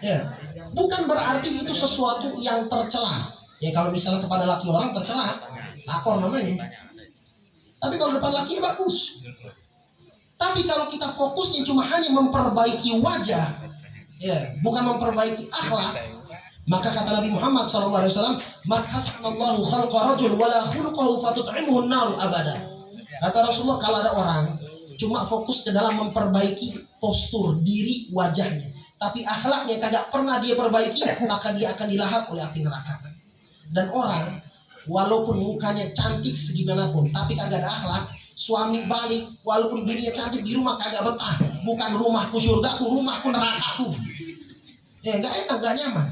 Ya. Bukan berarti itu sesuatu yang tercela. Ya kalau misalnya kepada laki orang tercela, lakor namanya. Tapi kalau depan laki bagus. Tapi kalau kita fokusnya cuma hanya memperbaiki wajah, ya, bukan memperbaiki akhlak, maka kata Nabi Muhammad SAW, "Makasnallahu khalqa rajul wala khuluquhu fatut'imuhu an-nar abada." Kata Rasulullah, kalau ada orang cuma fokus ke dalam memperbaiki postur diri wajahnya, tapi akhlaknya kagak pernah dia perbaiki, maka dia akan dilahap oleh api neraka. Dan orang walaupun mukanya cantik segimanapun, tapi kagak ada akhlak, suami balik, walaupun bininya cantik di rumah kagak betah. Bukan rumahku surgaku, rumahku nerakaku. Ya nggak enak, nggak nyaman.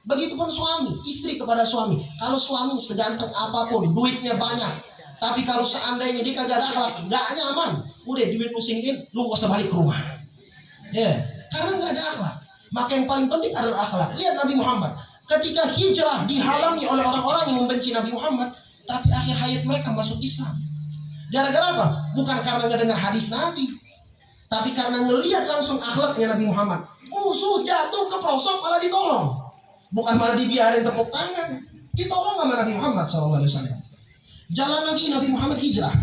Begitupun suami, istri kepada suami. Kalau suami seganteng apapun, duitnya banyak, tapi kalau seandainya dia kagak ada akhlak, nggak nyaman. Udah duit pusingin, lu gak usah balik ke rumah. Ya, karena nggak ada akhlak. Maka yang paling penting adalah akhlak. Lihat Nabi Muhammad. Ketika hijrah dihalangi oleh orang-orang yang membenci Nabi Muhammad, tapi akhir hayat mereka masuk Islam. Gara-gara apa? Bukan karena nggak dengar hadis Nabi, tapi karena ngelihat langsung akhlaknya Nabi Muhammad. Musuh jatuh ke prosok malah ditolong, bukan malah dibiarin tepuk tangan. Ditolong sama Nabi Muhammad SAW. Jalan lagi Nabi Muhammad hijrah.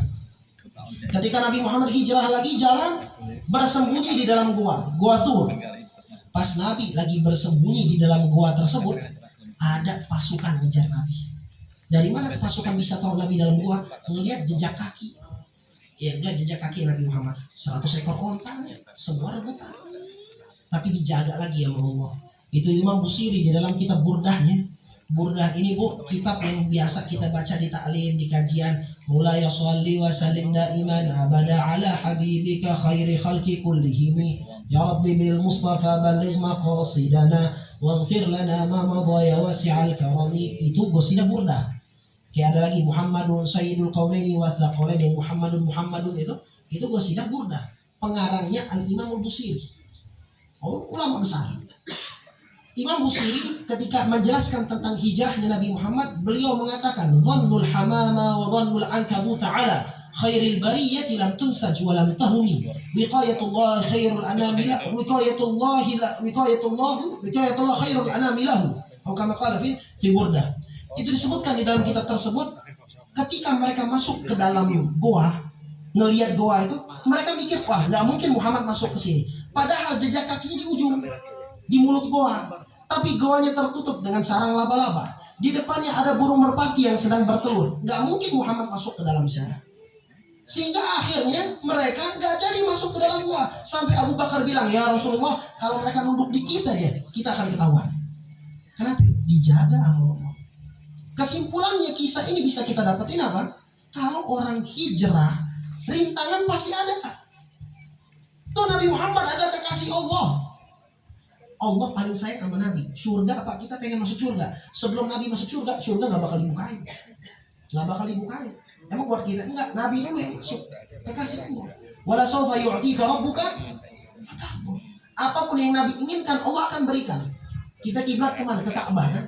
Ketika Nabi Muhammad hijrah lagi jalan, bersembunyi di dalam gua Thur. Pas Nabi lagi bersembunyi di dalam gua tersebut, ada pasukan ngejar Nabi. Dari mana tuh pasukan bisa tahu Nabi dalam gua? Ngelihat jejak kaki. Ya, ngelihat jejak kaki Nabi Muhammad. 100 ekor onta, semua rebutan. Tapi dijaga lagi sama Allah. Itu Imam Busiri di dalam kitab Burdahnya. Burdah ini Bu, kitab yang biasa kita baca di ta'lim, di kajian. Mulai sholli wa sallim daiman abada ala habibika khairi khalqi kullihimi. Ya Rabbi bil Mustafa baligh maqasidana waghfir lana ma madha ya wasi'al karami. Itu gosida Burdah. Kayak ada lagi Muhammadun Sayyidul Qaulaini wa Thaqalaini, Muhammadun itu gosida Burdah. Pengarangnya Al-Imam Al-Busiri. Ulama besar. Imam Busiri ketika menjelaskan tentang hijrahnya Nabi Muhammad, beliau mengatakan, "Dhannul hamama wa dhannul ankabut ala khairil bariyati lam tunsaj wa lam tahumi. Wiqayatullah khairul anami la wiqayatullah khairul anami lahu." Atau kama qala fi Burdah. Itu disebutkan di dalam kitab tersebut, ketika mereka masuk ke dalam goa, ngelihat goa itu, mereka mikir, wah nggak mungkin Muhammad masuk ke sini. Padahal jejak kakinya di ujung, di mulut goa. Tapi goanya tertutup dengan sarang laba-laba. Di depannya ada burung merpati yang sedang bertelur. Nggak mungkin Muhammad masuk ke dalam sana. Sehingga akhirnya mereka nggak jadi masuk ke dalam goa. Sampai Abu Bakar bilang, ya Rasulullah, kalau mereka nunduk di kita kita akan ketahuan. Kenapa? Dijaga sama Allah. Kesimpulannya kisah ini bisa kita dapetin apa? Kalau orang hijrah, rintangan pasti ada. Tuh Nabi Muhammad ada kekasih Allah. Allah paling sayang sama Nabi. Surga apa kita pengen masuk surga? Sebelum Nabi masuk surga nggak bakal dibukain. Nggak bakal dibukain. Emang buat kita? Enggak. Nabi dulu yang masuk. Kekasih Allah. Wala sawfa yu'tika rabbuka fatahbu. Apapun yang Nabi inginkan Allah akan berikan. Kita kiblat kemana? Ke Ka'bah kan?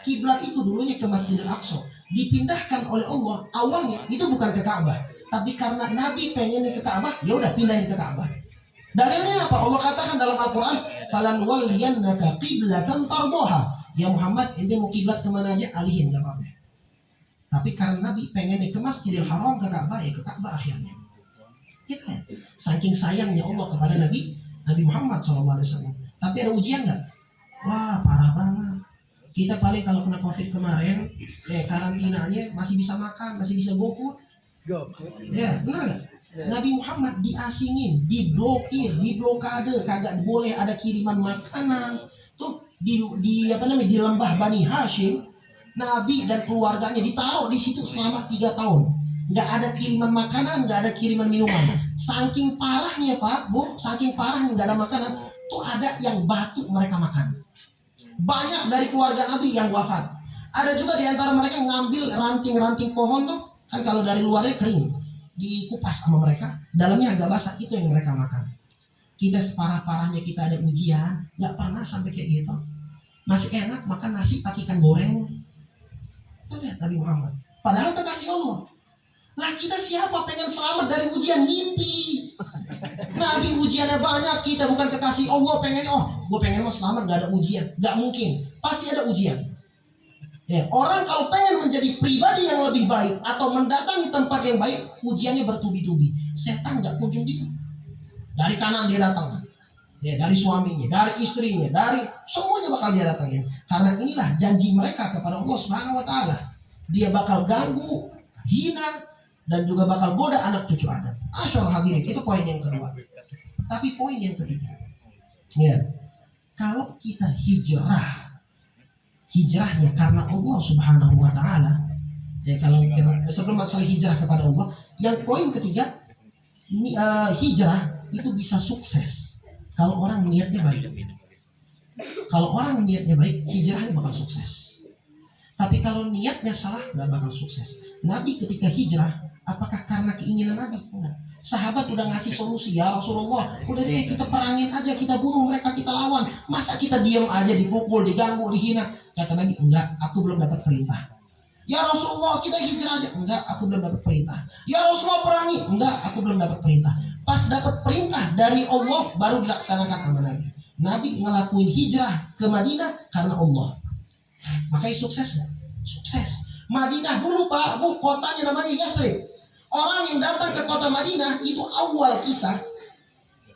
Kiblat itu dulunya ke Masjidil Aqsa. Dipindahkan oleh Allah. Awalnya itu bukan ke Ka'bah. Tapi karena Nabi pengennya ke Ka'bah, ya udah pindahin ke Ka'bah. Dalilnya apa? Allah katakan dalam Al-Quran, "Falan waliyannaka qiblatan tardoha." Ya Muhammad, ente mau kiblat kemana aja, alihin, gak apa-apa. Tapi karena Nabi pengennya ke Masjidil Haram, ke Ka'bah, ya ke Ka'bah akhirnya. Gitu kan? Saking sayangnya Allah kepada Nabi Muhammad SAW. Tapi ada ujian nggak? Wah, parah banget. Kita paling kalau kena COVID kemarin, karantinanya masih bisa makan, masih bisa GoFood. Ya, benar nggak? Nabi Muhammad diasingin, diblokir, diblokade, kagak boleh ada kiriman makanan. Tuh di lembah Bani Hashim, Nabi dan keluarganya ditaruh di situ selama 3 tahun. Nggak ada kiriman makanan, nggak ada kiriman minuman. Saking parahnya Pak, Bu, saking parahnya nggak ada makanan. Tuh ada yang batuk mereka makan. Banyak dari keluarga Nabi yang wafat. Ada juga di antara mereka ngambil ranting-ranting pohon tuh, kan kalau dari luarnya kering, dikupas sama mereka, dalamnya agak basah, itu yang mereka makan. Kita separah-parahnya kita ada ujian, nggak pernah sampai kayak gitu. Masih enak makan nasi pakai ikan goreng. Tuh lihat Nabi Muhammad. Padahal kekasih Allah. Lah kita siapa pengen selamat dari ujian? Ngimpi. Nabi ujiannya banyak, kita bukan kekasih Allah pengen gue pengen mau selamat gak ada ujian. Gak mungkin, pasti ada ujian. Ya, orang kalau pengen menjadi pribadi yang lebih baik atau mendatangi tempat yang baik, ujiannya bertubi-tubi. Setan gak kunjung diam. Dari kanan dia datang, ya, dari suaminya, dari istrinya, dari semuanya bakal dia datangin. Karena inilah janji mereka kepada Allah Subhanahu Wa Taala. Dia bakal ganggu, hina, dan juga bakal goda anak cucu Adam. Asyarul hadirin, itu poin yang kedua. Tapi poin yang ketiga, ya, kalau kita hijrahnya karena Allah Subhanahu Wa Taala, ya, kalau sebelum masalah hijrah kepada Allah, yang poin ketiga, hijrah itu bisa sukses kalau orang niatnya baik. Kalau orang niatnya baik, hijrahnya bakal sukses. Tapi kalau niatnya salah, nggak bakal sukses. Nabi ketika hijrah, apakah karena keinginan Nabi? Enggak. Sahabat udah ngasih solusi, ya Rasulullah, udah deh kita perangin aja, kita bunuh mereka, kita lawan. Masa kita diam aja, dipukul, diganggu, dihina? Kata Nabi, enggak, aku belum dapat perintah. Ya Rasulullah, kita hijrah aja. Enggak, aku belum dapat perintah. Ya Rasulullah, perangi. Enggak, aku belum dapat perintah. Pas dapat perintah dari Allah, baru dilaksanakan sama Nabi. Nabi ngelakuin hijrah ke Madinah karena Allah. Makanya sukses gak? Sukses. Madinah dulu Pak, Bu, kotanya namanya Yathrib. Orang yang datang ke kota Madinah itu awal kisah.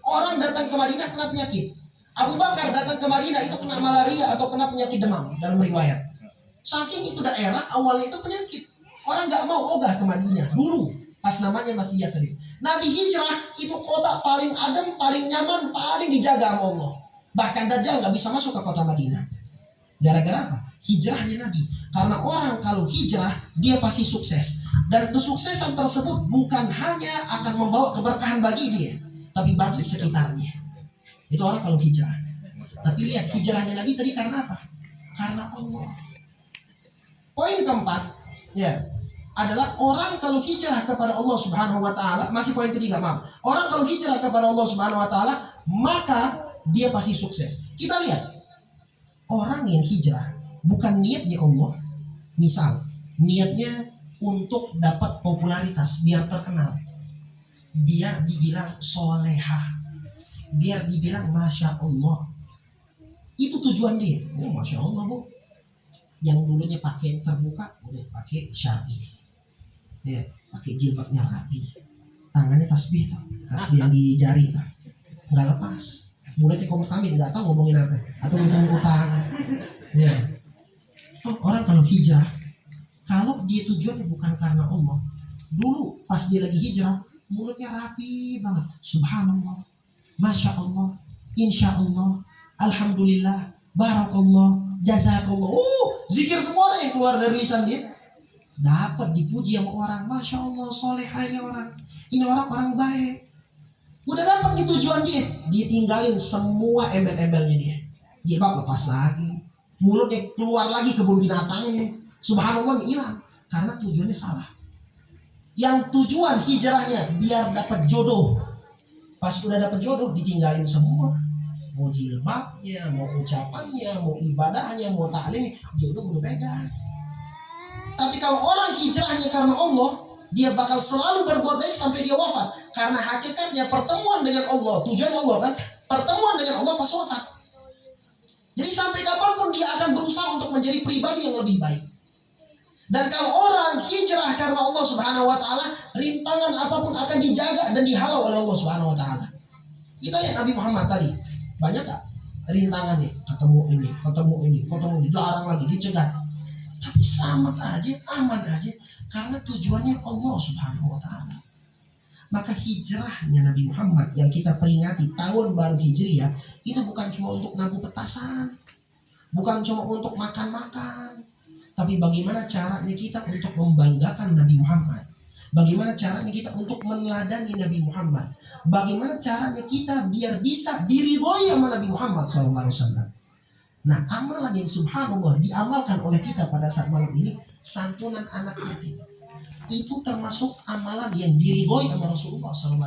Orang datang ke Madinah kena penyakit. Abu Bakar datang ke Madinah itu kena malaria atau kena penyakit demam dalam riwayat. Saking itu daerah awalnya itu penyakit. Orang nggak mau ogah ke Madinah dulu pas namanya masih Yathrib. Nabi hijrah itu kota paling adem, paling nyaman, paling dijaga sama Allah. Bahkan Dajjal nggak bisa masuk ke kota Madinah. Gara-gara apa? Hijrahnya Nabi. Karena orang kalau hijrah, dia pasti sukses. Dan kesuksesan tersebut bukan hanya akan membawa keberkahan bagi dia, tapi bagi sekitarnya. Itu orang kalau hijrah. Tapi lihat hijrahnya Nabi tadi karena apa? Karena Allah. Poin keempat, ya, adalah orang kalau hijrah kepada Allah Subhanahu Wa Taala. Masih poin ketiga, maaf. Orang kalau hijrah kepada Allah Subhanahu Wa Taala, maka dia pasti sukses. Kita lihat orang yang hijrah bukan niatnya Allah. Misal niatnya untuk dapat popularitas, biar terkenal, biar dibilang solehah, biar dibilang masya Allah. Itu tujuan dia. Oh masya Allah Bu. Yang dulunya pakai terbuka, udah pakai syar'i, ya, pakai jilbabnya rapi, tangannya tasbih tuh, tasbih yang di jari tuh, nggak lepas. Mulutnya komuk kambing, nggak tahu ngomongin apa, atau ngomongin utang. Ya. Tuh, orang kalau hijrah, kalau dia tujuannya bukan karena Allah, dulu pas dia lagi hijrah, mulutnya rapi banget, subhanallah, masya Allah, insya Allah, alhamdulillah, barakallah, jazakallah. Zikir semua yang keluar dari lisan dia. Dapat dipuji sama orang, masya Allah, solehahnya orang. Ini orang baik. Udah dapat nih tujuan dia, ditinggalin semua embel-embelnya dia. Jilbab lepas lagi, mulutnya keluar lagi kebun binatangnya. Subhanallah hilang karena tujuannya salah. Yang tujuan hijrahnya biar dapat jodoh. Pas udah dapat jodoh ditinggalin semua. Mau jilbabnya, mau ucapannya, mau ibadahnya, mau taklim, jodoh udah pegang. Tapi kalau orang hijrahnya karena Allah, dia bakal selalu berbuat baik sampai dia wafat. Karena hakikatnya pertemuan dengan Allah, tujuan Allah kan, pertemuan dengan Allah pas wafat. Jadi sampai kapanpun dia akan berusaha untuk menjadi pribadi yang lebih baik. Dan kalau orang hijrah karena Allah Subhanahu Wa Taala, rintangan apapun akan dijaga dan dihalau oleh Allah Subhanahu Wa Taala. Kita lihat Nabi Muhammad tadi, banyak gak rintangannya? Ketemu ini, dilarang lagi, dicegat. Tapi selamat aja, aman aja, karena tujuannya Allah Subhanahu Wa Taala. Maka hijrahnya Nabi Muhammad yang kita peringati tahun baru Hijriah itu bukan cuma untuk nabung petasan, bukan cuma untuk makan-makan, tapi bagaimana caranya kita untuk membanggakan Nabi Muhammad. Bagaimana caranya kita untuk meneladani Nabi Muhammad. Bagaimana caranya kita biar bisa diridhoi sama Nabi Muhammad SAW. Nah, amalan yang subhanallah diamalkan oleh kita pada saat malam ini, santunan anak yatim. Itu termasuk amalan yang diridhoi sama Rasulullah SAW.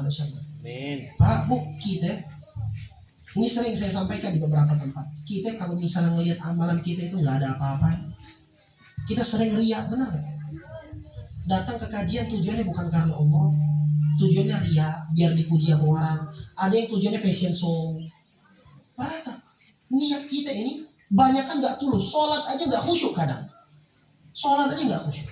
Pak, Bu, kita ini sering saya sampaikan di beberapa tempat. Kita kalau misalnya ngelihat amalan kita itu nggak ada apa-apa, kita sering riak, benar nggak? Datang ke kajian tujuannya bukan karena Allah, tujuannya riak, biar dipuji sama orang. Ada yang tujuannya fashion show. Mereka niat kita ini banyak kan nggak tulus. Sholat aja nggak khusyuk kadang. Sholat aja nggak khusyuk.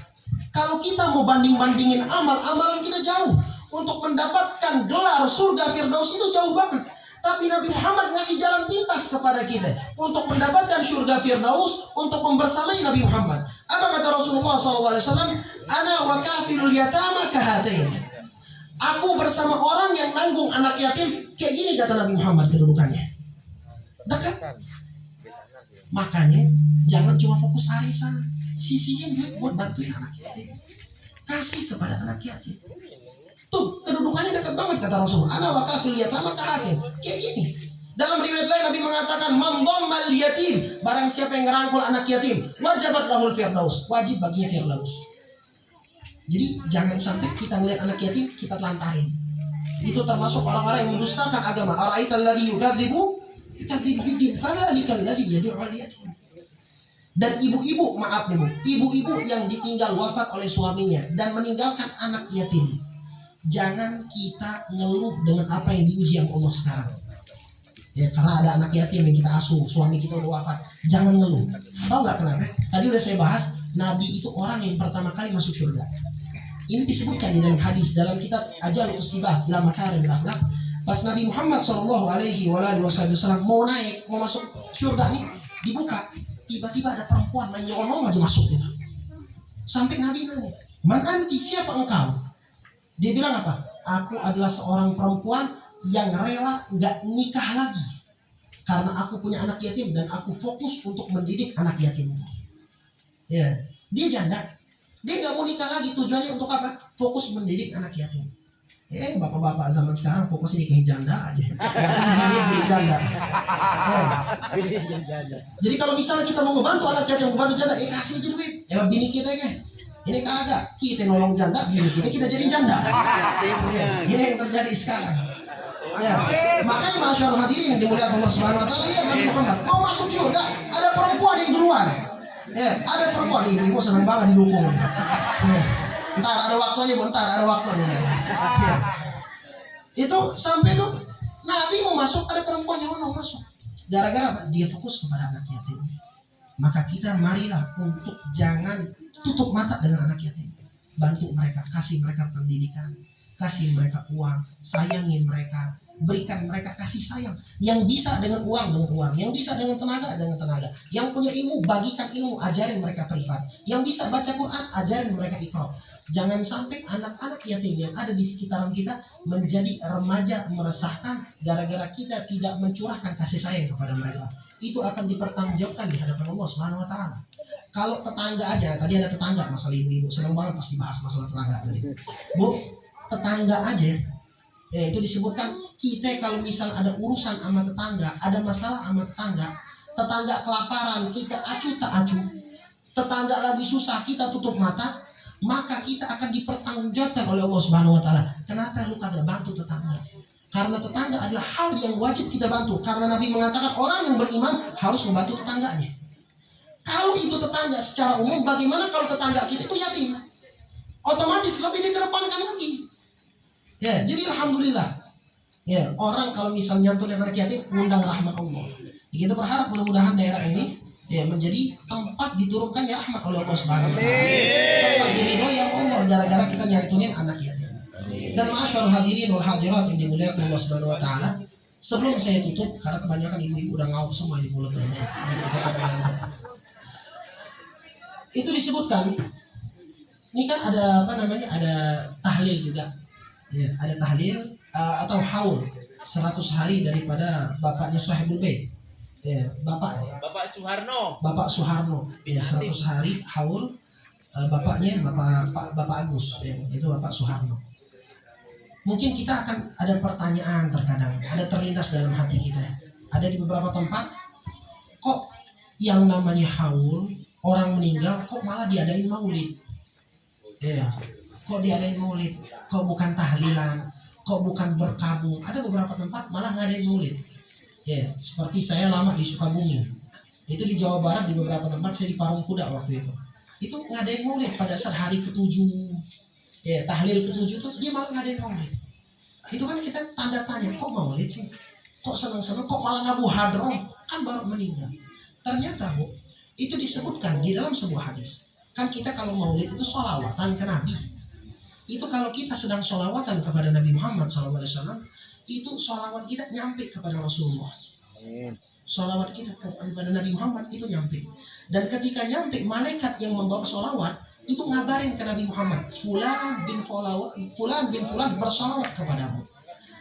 Kalau kita mau banding-bandingin amalan kita jauh. Untuk mendapatkan gelar surga Firdaus itu jauh banget. Tapi Nabi Muhammad ngasih jalan pintas kepada kita untuk mendapatkan surga Firdaus, untuk membersamai Nabi Muhammad. Apa kata Rasulullah SAW? Ana wa kafirul yatama kahatain. Aku bersama orang yang nanggung anak yatim kayak gini, kata Nabi Muhammad kedudukannya. Dekat. Makanya jangan cuma fokus arisan, sisihin duit buat bantuin anak yatim. Kasih kepada anak yatim. Tuh, kedudukannya dekat banget kata Rasul. Ana wa kafil yatama kahatin. Kayak gini. Dalam riwayat lain Nabi mengatakan, "Man dhammal yatim," barang siapa yang ngerangkul anak yatim, wajabat lahul firdaus, wajib baginya firdaus. Jadi jangan sampai kita melihat anak yatim kita telantarin. Itu termasuk orang-orang yang mendustakan agama. Ara'aital ladzi yukadzibu bid-din fadzalikal ladzi yad'u al-yatim. Dan ibu-ibu, maaf nih Bu, ibu-ibu yang ditinggal wafat oleh suaminya dan meninggalkan anak yatim. Jangan kita ngeluh dengan apa yang diuji yang Allah sekarang. Ya, karena ada anak yatim yang kita asuh, suami kita udah wafat. Jangan ngeluh. Tahu nggak kenapa? Tadi udah saya bahas, Nabi itu orang yang pertama kali masuk surga. Ini disebutkan di dalam hadis, dalam kitab Ajalus Sibah ila Makarimil Akhlaq. Pas Nabi Muhammad SAW mau naik, mau masuk surga nih, dibuka. Tiba-tiba ada perempuan main nyolong aja masuk gitu. Sampai Nabi nanya, "Man anti, siapa engkau?" Dia bilang apa? Aku adalah seorang perempuan yang rela gak nikah lagi karena aku punya anak yatim dan aku fokus untuk mendidik anak yatim. Ya, dia janda. Dia gak mau nikah lagi, tujuannya untuk apa? Fokus mendidik anak yatim. Bapak-bapak zaman sekarang fokusnya nikahin janda aja. Bini jadi janda. Jadi kalau misalnya kita mau ngebantu anak yatim, ngebantu janda, kasih aja duit. Bini kita ini kagak, kita nolong janda, bini kita jadi janda. Ini yang terjadi sekarang. Ya, makanya masyaallah hadirin yang dimuliakan Allah Subhanahu wa taala, lihat Nabi Muhammad mau masuk surga, ada perempuan yang duluan. Ya, ada perempuan, ibu senang banget didukung. Ya. Ntar ada waktunya, ada waktunya. Ya. Itu sampai tuh Nabi mau masuk, ada perempuan yang mau masuk. Gara-gara apa? Dia fokus kepada anak yatim. Maka kita marilah untuk jangan tutup mata dengan anak yatim. Bantu mereka, kasih mereka pendidikan, kasih mereka uang, sayangi mereka, berikan mereka kasih sayang. Yang bisa dengan uang, yang bisa dengan tenaga, yang punya ilmu, bagikan ilmu, ajarin mereka privat. Yang bisa baca Quran, ajarin mereka iqra. Jangan sampai anak-anak yatim yang ada di sekitaran kita menjadi remaja meresahkan gara-gara kita tidak mencurahkan kasih sayang kepada mereka. Itu akan dipertanggungjawabkan di hadapan Allah Subhanahu wa taala. Kalau tetangga aja, tadi ada tetangga masalah ibu-ibu, senang banget pasti bahas masalah tetangga tadi. Bu, tetangga aja itu disebutkan kita kalau misal ada urusan sama tetangga, ada masalah sama tetangga, tetangga kelaparan, kita acuh tak acuh. Tetangga lagi susah, kita tutup mata, maka kita akan dipertanggungjawabkan oleh Allah Subhanahu wa taala. Kenapa lu kagak bantu tetangga? Karena tetangga adalah hal yang wajib kita bantu. Karena Nabi mengatakan orang yang beriman harus membantu tetangganya. Kalau itu tetangga secara umum, bagaimana kalau tetangga kita itu yatim? Otomatis lebih dikedepankan lagi. Ya, jadi alhamdulillah. Ya, orang kalau misalnya nyantunin anak yatim, undang rahmat Allah. Kita berharap mudah-mudahan daerah ini menjadi tempat diturunkannya rahmat oleh Allah Subhanahu wa taala. Tempat diridhoi yang Allah gara-gara kita nyantunin anak yatim. Dan ma'asyiral hadirin wal hadirat yang dimuliakan Allah Subhanahu wa taala, sebelum saya tutup karena kebanyakan ibu-ibu udah ngaup semua di mulutnya. Itu disebutkan ini kan ada ada tahlil juga. Ya, ada tahlil atau haul 100 hari daripada bapaknya Sohibul Bait. Ya, Bapak Soeharno. Ya, 100 hari haul bapaknya Bapak Agus, ya, itu Bapak Soeharno. Mungkin kita akan ada pertanyaan terkadang, ada terlintas dalam hati kita. Ada di beberapa tempat, kok yang namanya haul, orang meninggal, kok malah diadain maulid? Ya, kok diadain maulid? Kok bukan tahlilan? Kok bukan berkabung? Ada beberapa tempat malah ngadain maulid. Ya, seperti saya lama di Sukabumi. Itu di Jawa Barat, di beberapa tempat, saya di Parung Kuda waktu itu. Itu ngadain maulid pada saat hari ke-7. Ya, tahlil ke-7 tuh dia malah ngadain maulid. Itu kan kita tanda tanya, kok maulid sih? Kok senang-senang, kok malah ngabu hadroh? Kan baru meninggal. Ternyata Bu, itu disebutkan di dalam sebuah hadis. Kan kita kalau maulid itu sholawatan ke Nabi. Itu kalau kita sedang sholawatan kepada Nabi Muhammad SAW, itu sholawat kita nyampe kepada Rasulullah. Sholawat kita kepada Nabi Muhammad itu nyampe. Dan ketika nyampe, malaikat yang membawa sholawat itu ngabarin ke Nabi Muhammad, Fulan bin Fulan bersolawat kepadamu.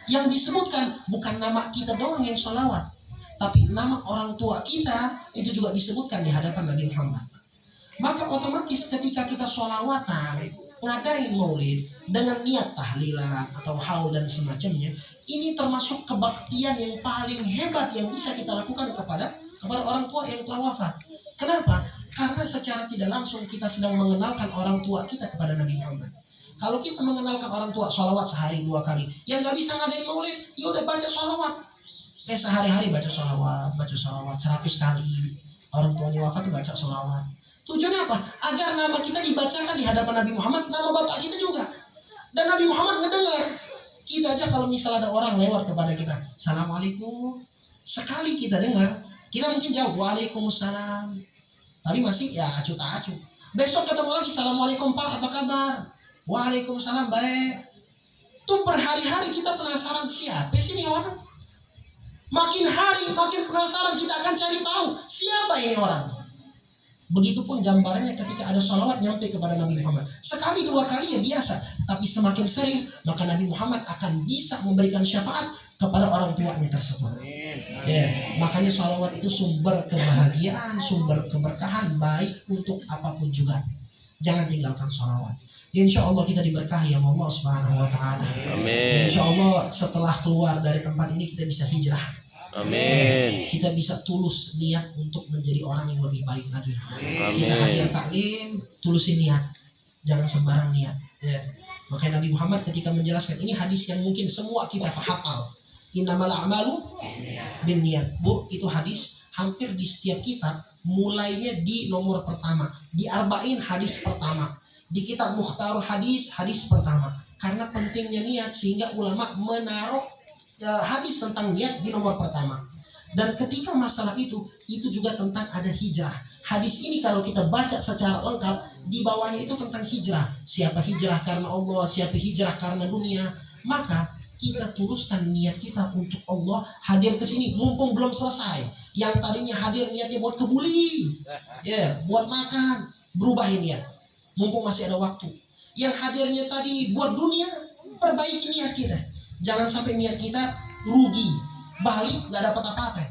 Yang disebutkan bukan nama kita doang yang solawat, tapi nama orang tua kita itu juga disebutkan di hadapan Nabi Muhammad. Maka otomatis ketika kita solawatan, ngadain maulid dengan niat tahlilan atau haul dan semacamnya, ini termasuk kebaktian yang paling hebat yang bisa kita lakukan kepada orang tua yang telah wafat. Kenapa? Karena secara tidak langsung kita sedang mengenalkan orang tua kita kepada Nabi Muhammad. Kalau kita mengenalkan orang tua, sholawat sehari 2 kali. Yang gak bisa ngadain maulid, ya udah baca sholawat. Sehari-hari baca sholawat 100 kali. Orang tuanya wafat baca sholawat. Tujuannya apa? Agar nama kita dibacakan di hadapan Nabi Muhammad, nama bapak kita juga. Dan Nabi Muhammad ngedengar. Kita aja kalau misal ada orang lewat kepada kita, Assalamualaikum. Sekali kita dengar, kita mungkin jawab, Waalaikumsalam. Tapi masih ya acuh tak acuh. Besok ketemu lagi, Assalamualaikum Pak, apa kabar? Waalaikumsalam, baik. Tuh berhari-hari kita penasaran siapa sih ini orang. Makin hari makin penasaran, kita akan cari tahu siapa ini orang. Begitupun gambarannya ketika ada sholawat nyampe kepada Nabi Muhammad. Sekali 2 kali ya biasa, tapi semakin sering maka Nabi Muhammad akan bisa memberikan syafaat kepada orang tuanya tersebut. Ya, makanya sholawat itu sumber kebahagiaan, sumber keberkahan, baik untuk apapun juga. Jangan tinggalkan sholawat. Insya Allah kita diberkahi ya Allah Subhanahu Wa Taala. Amin. Insya Allah setelah keluar dari tempat ini kita bisa hijrah. Amin. Kita bisa tulus niat untuk menjadi orang yang lebih baik lagi. Amin. Kita hadir taklim, tulusin niat, jangan sembarang niat. Ya. Makanya Nabi Muhammad ketika menjelaskan ini hadis yang mungkin semua kita hafal. Innamal a'malu binniyat. Bu, itu hadis hampir di setiap kitab, mulainya di nomor pertama, di Arba'in hadis pertama, di kitab Mukhtarul hadis pertama. Karena pentingnya niat sehingga ulama menaruh hadis tentang niat di nomor pertama. Dan ketika masalah itu juga tentang ada hijrah. Hadis ini kalau kita baca secara lengkap, di bawahnya itu tentang hijrah. Siapa hijrah karena Allah, siapa hijrah karena dunia. Maka kita teruskan niat kita untuk Allah, hadir ke sini mumpung belum selesai. Yang tadinya hadir niatnya buat kebuli, ya, buat makan, berubah niat. Mumpung masih ada waktu. Yang hadirnya tadi buat dunia, perbaiki niat kita. Jangan sampai niat kita rugi, balik gak dapat apa-apa.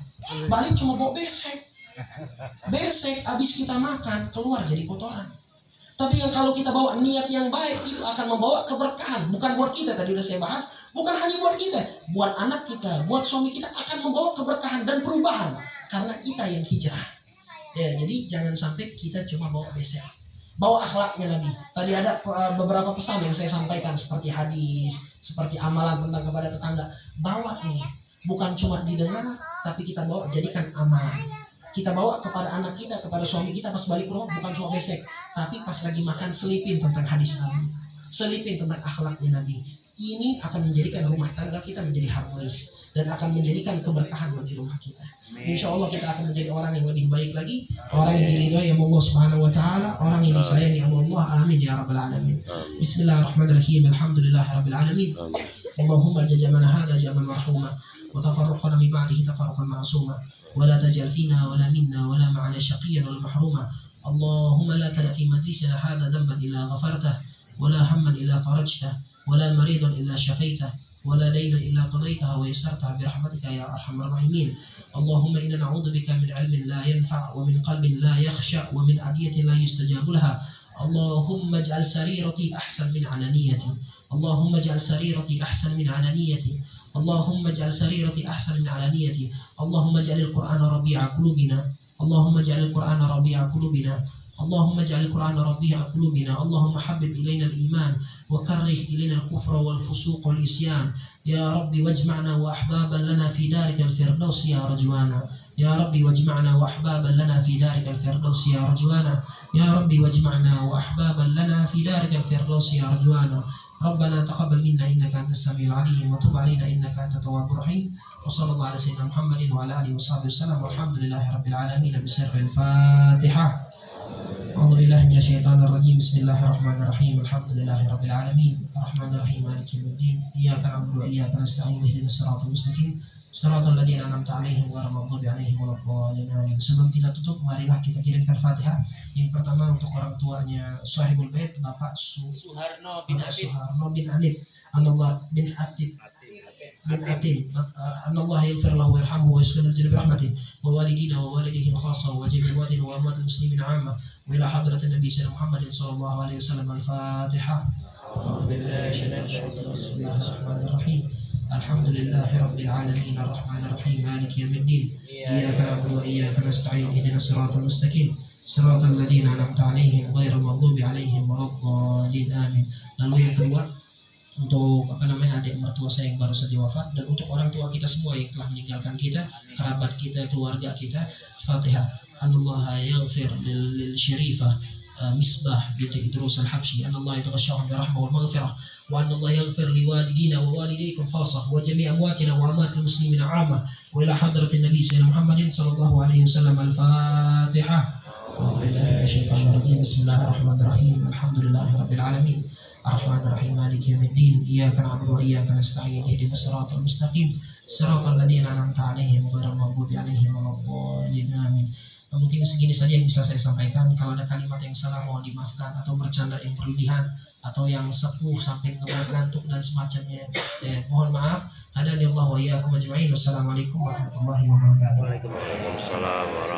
Balik cuma bawa besek. Abis kita makan keluar jadi kotoran. Tapi yang kalau kita bawa niat yang baik, itu akan membawa keberkahan. Bukan buat kita, tadi udah saya bahas, bukan hanya buat kita, buat anak kita, buat suami kita, akan membawa keberkahan dan perubahan karena kita yang hijrah. Ya, jadi jangan sampai kita cuma bawa besek. Bawa akhlaknya Nabi. Tadi ada beberapa pesan yang saya sampaikan, seperti hadis, seperti amalan tentang kepada tetangga. Bawa ini, bukan cuma didengar, tapi kita bawa jadikan amalan. Kita bawa kepada anak kita, kepada suami kita pas balik rumah, bukan cuma besek, tapi pas lagi makan selipin tentang hadis Nabi, selipin tentang akhlaknya Nabi. Ini akan menjadikan rumah tangga kita menjadi harmonis dan akan menjadikan keberkahan bagi rumah kita. Insya Allah kita akan menjadi orang yang lebih baik lagi, orang yang diridhoi oleh Allah Subhanahu Wa Taala, orang yang disayangi Allah. Amin ya rabbal alamin. Bismillahirrahmanirrahim. Alhamdulillahirabbil alamin. Allahumma ja'alna hadza jaman marhuma wa tafarraqna min ba'dihi tafarruqan ma'suma wa la taj'al fina wa la minna wa la ma'ana shaqiyyan wal mahruma. Allahumma la tada fi majlisina hadza dhanban illa ghafartah wa la hamman illa farajtah ولا مريض إلا شفيته ولا دين إلا قضيتها ويسرتها برحمتك يا أرحم الراحمين. اللهم إنا نعوذ بك من علم لا ينفع ومن قلب لا يخشع ومن أدية لا يستجاب لها. اللهم اجعل سريرتي أحسن من علانيتي. اللهم اجعل سريرتي أحسن من علانيتي. اللهم اجعل سريرتي أحسن من علانيتي. اللهم اجعل القرآن ربيع قلوبنا. اللهم اجعل القرآن ربيع قلوبنا. اللهم اجعل القرآن ربيع قلوبنا. اللهم حبب إلينا الإيمان وكره إلينا الكفر والفسوق والعصيان يا رب، واجمعنا وأحبابا لنا في دارك الفردوس يا رجوانا. يا ربي واجمعنا وأحبابا لنا في دارك الفردوس يا رجوانا. يا ربي واجمعنا وأحبابا لنا في دارك الفردوس يا رجوانا. ربنا تقبل منا إنك أنت السميع العليم وتب علينا إنك أنت التواب الرحيم. وصلى الله على سيدنا محمد وعلى آله وصحبه وسلم والحمد لله رب العالمين بسر الفاتحة. أعوذ بالله من الشيطان الرجيم. بسم الله الرحمن الرحيم. الحمد لله رب العالمين الرحمن الرحيم مالك يوم الدين. إياك نعبد وإياك نستعين اهدنا الصراط المستقيم صراط الذين أنعمت عليهم غير المغضوب عليهم waladdallin. Amin. Sebelum kita tutup, marilah kita kirimkan Fatihah. Yang pertama untuk orang tuanya Sahibul Bait, Bapak Suharno bin Anib, Anallah bin Atib bin Atim, Anallah yaghfir lahu warhamhu wa yaskunhu jannah birahmatih wa walidina wa walidihim khassa wa jami'il amwatina wa amwatil muslimin 'amma wa ila hadratin nabi sallallahu Muhammadin sallallahu alaihi wasallam. Al-Fatihah. Bismillahirrahmanirrahim. Alhamdulillahi rabbil alamin arrahmanir rahim maliki yaumiddin. Iyyaka na'budu wa iyyaka nasta'in ihdinas siratal mustaqim siratal ladzina an'amta 'alaihim ghairil maghdubi 'alaihim waladdallin. Amin. Lalu yang kedua, untuk adik mertua saya yang baru saja wafat, dan untuk orang tua kita semua yang telah meninggalkan kita, kerabat kita, keluarga kita. Fatihah. Allah yaghfir lil syarifah Misbah binti Idrus al-Habsyi, Allah yataghashshahum birahmah wal maghfirah, wa Allah yaghfir liwalidina wa walidaykum khassah wa jami' amwatina wa amwatil muslimin 'ammah wa ila hadratin nabi sayyidina Muhammadin sallallahu alaihi wasallam. Al-Fatihah. Bismillahirrahmanirrahim. Alhamdulillahirabbil alamin arrahmanirrahim maliki yaumiddin. Iyyaka na'budu wa iyyaka nasta'in ihdinas siratal mustaqim siratal ladzina an'amta 'alaihim ghairil maghdubi 'alaihim waladdallin. Amin. Mungkin segini saja yang bisa saya sampaikan. Kalau ada kalimat yang salah mohon dimaafkan, atau bercanda yang berlebihan, atau yang sepuh sampai ngantuk dan semacamnya, mohon maaf. Hadanillahu wa iyyakum ajma'in. Wassalamualaikum warahmatullahi wabarakatuh. Waalaikumsalam.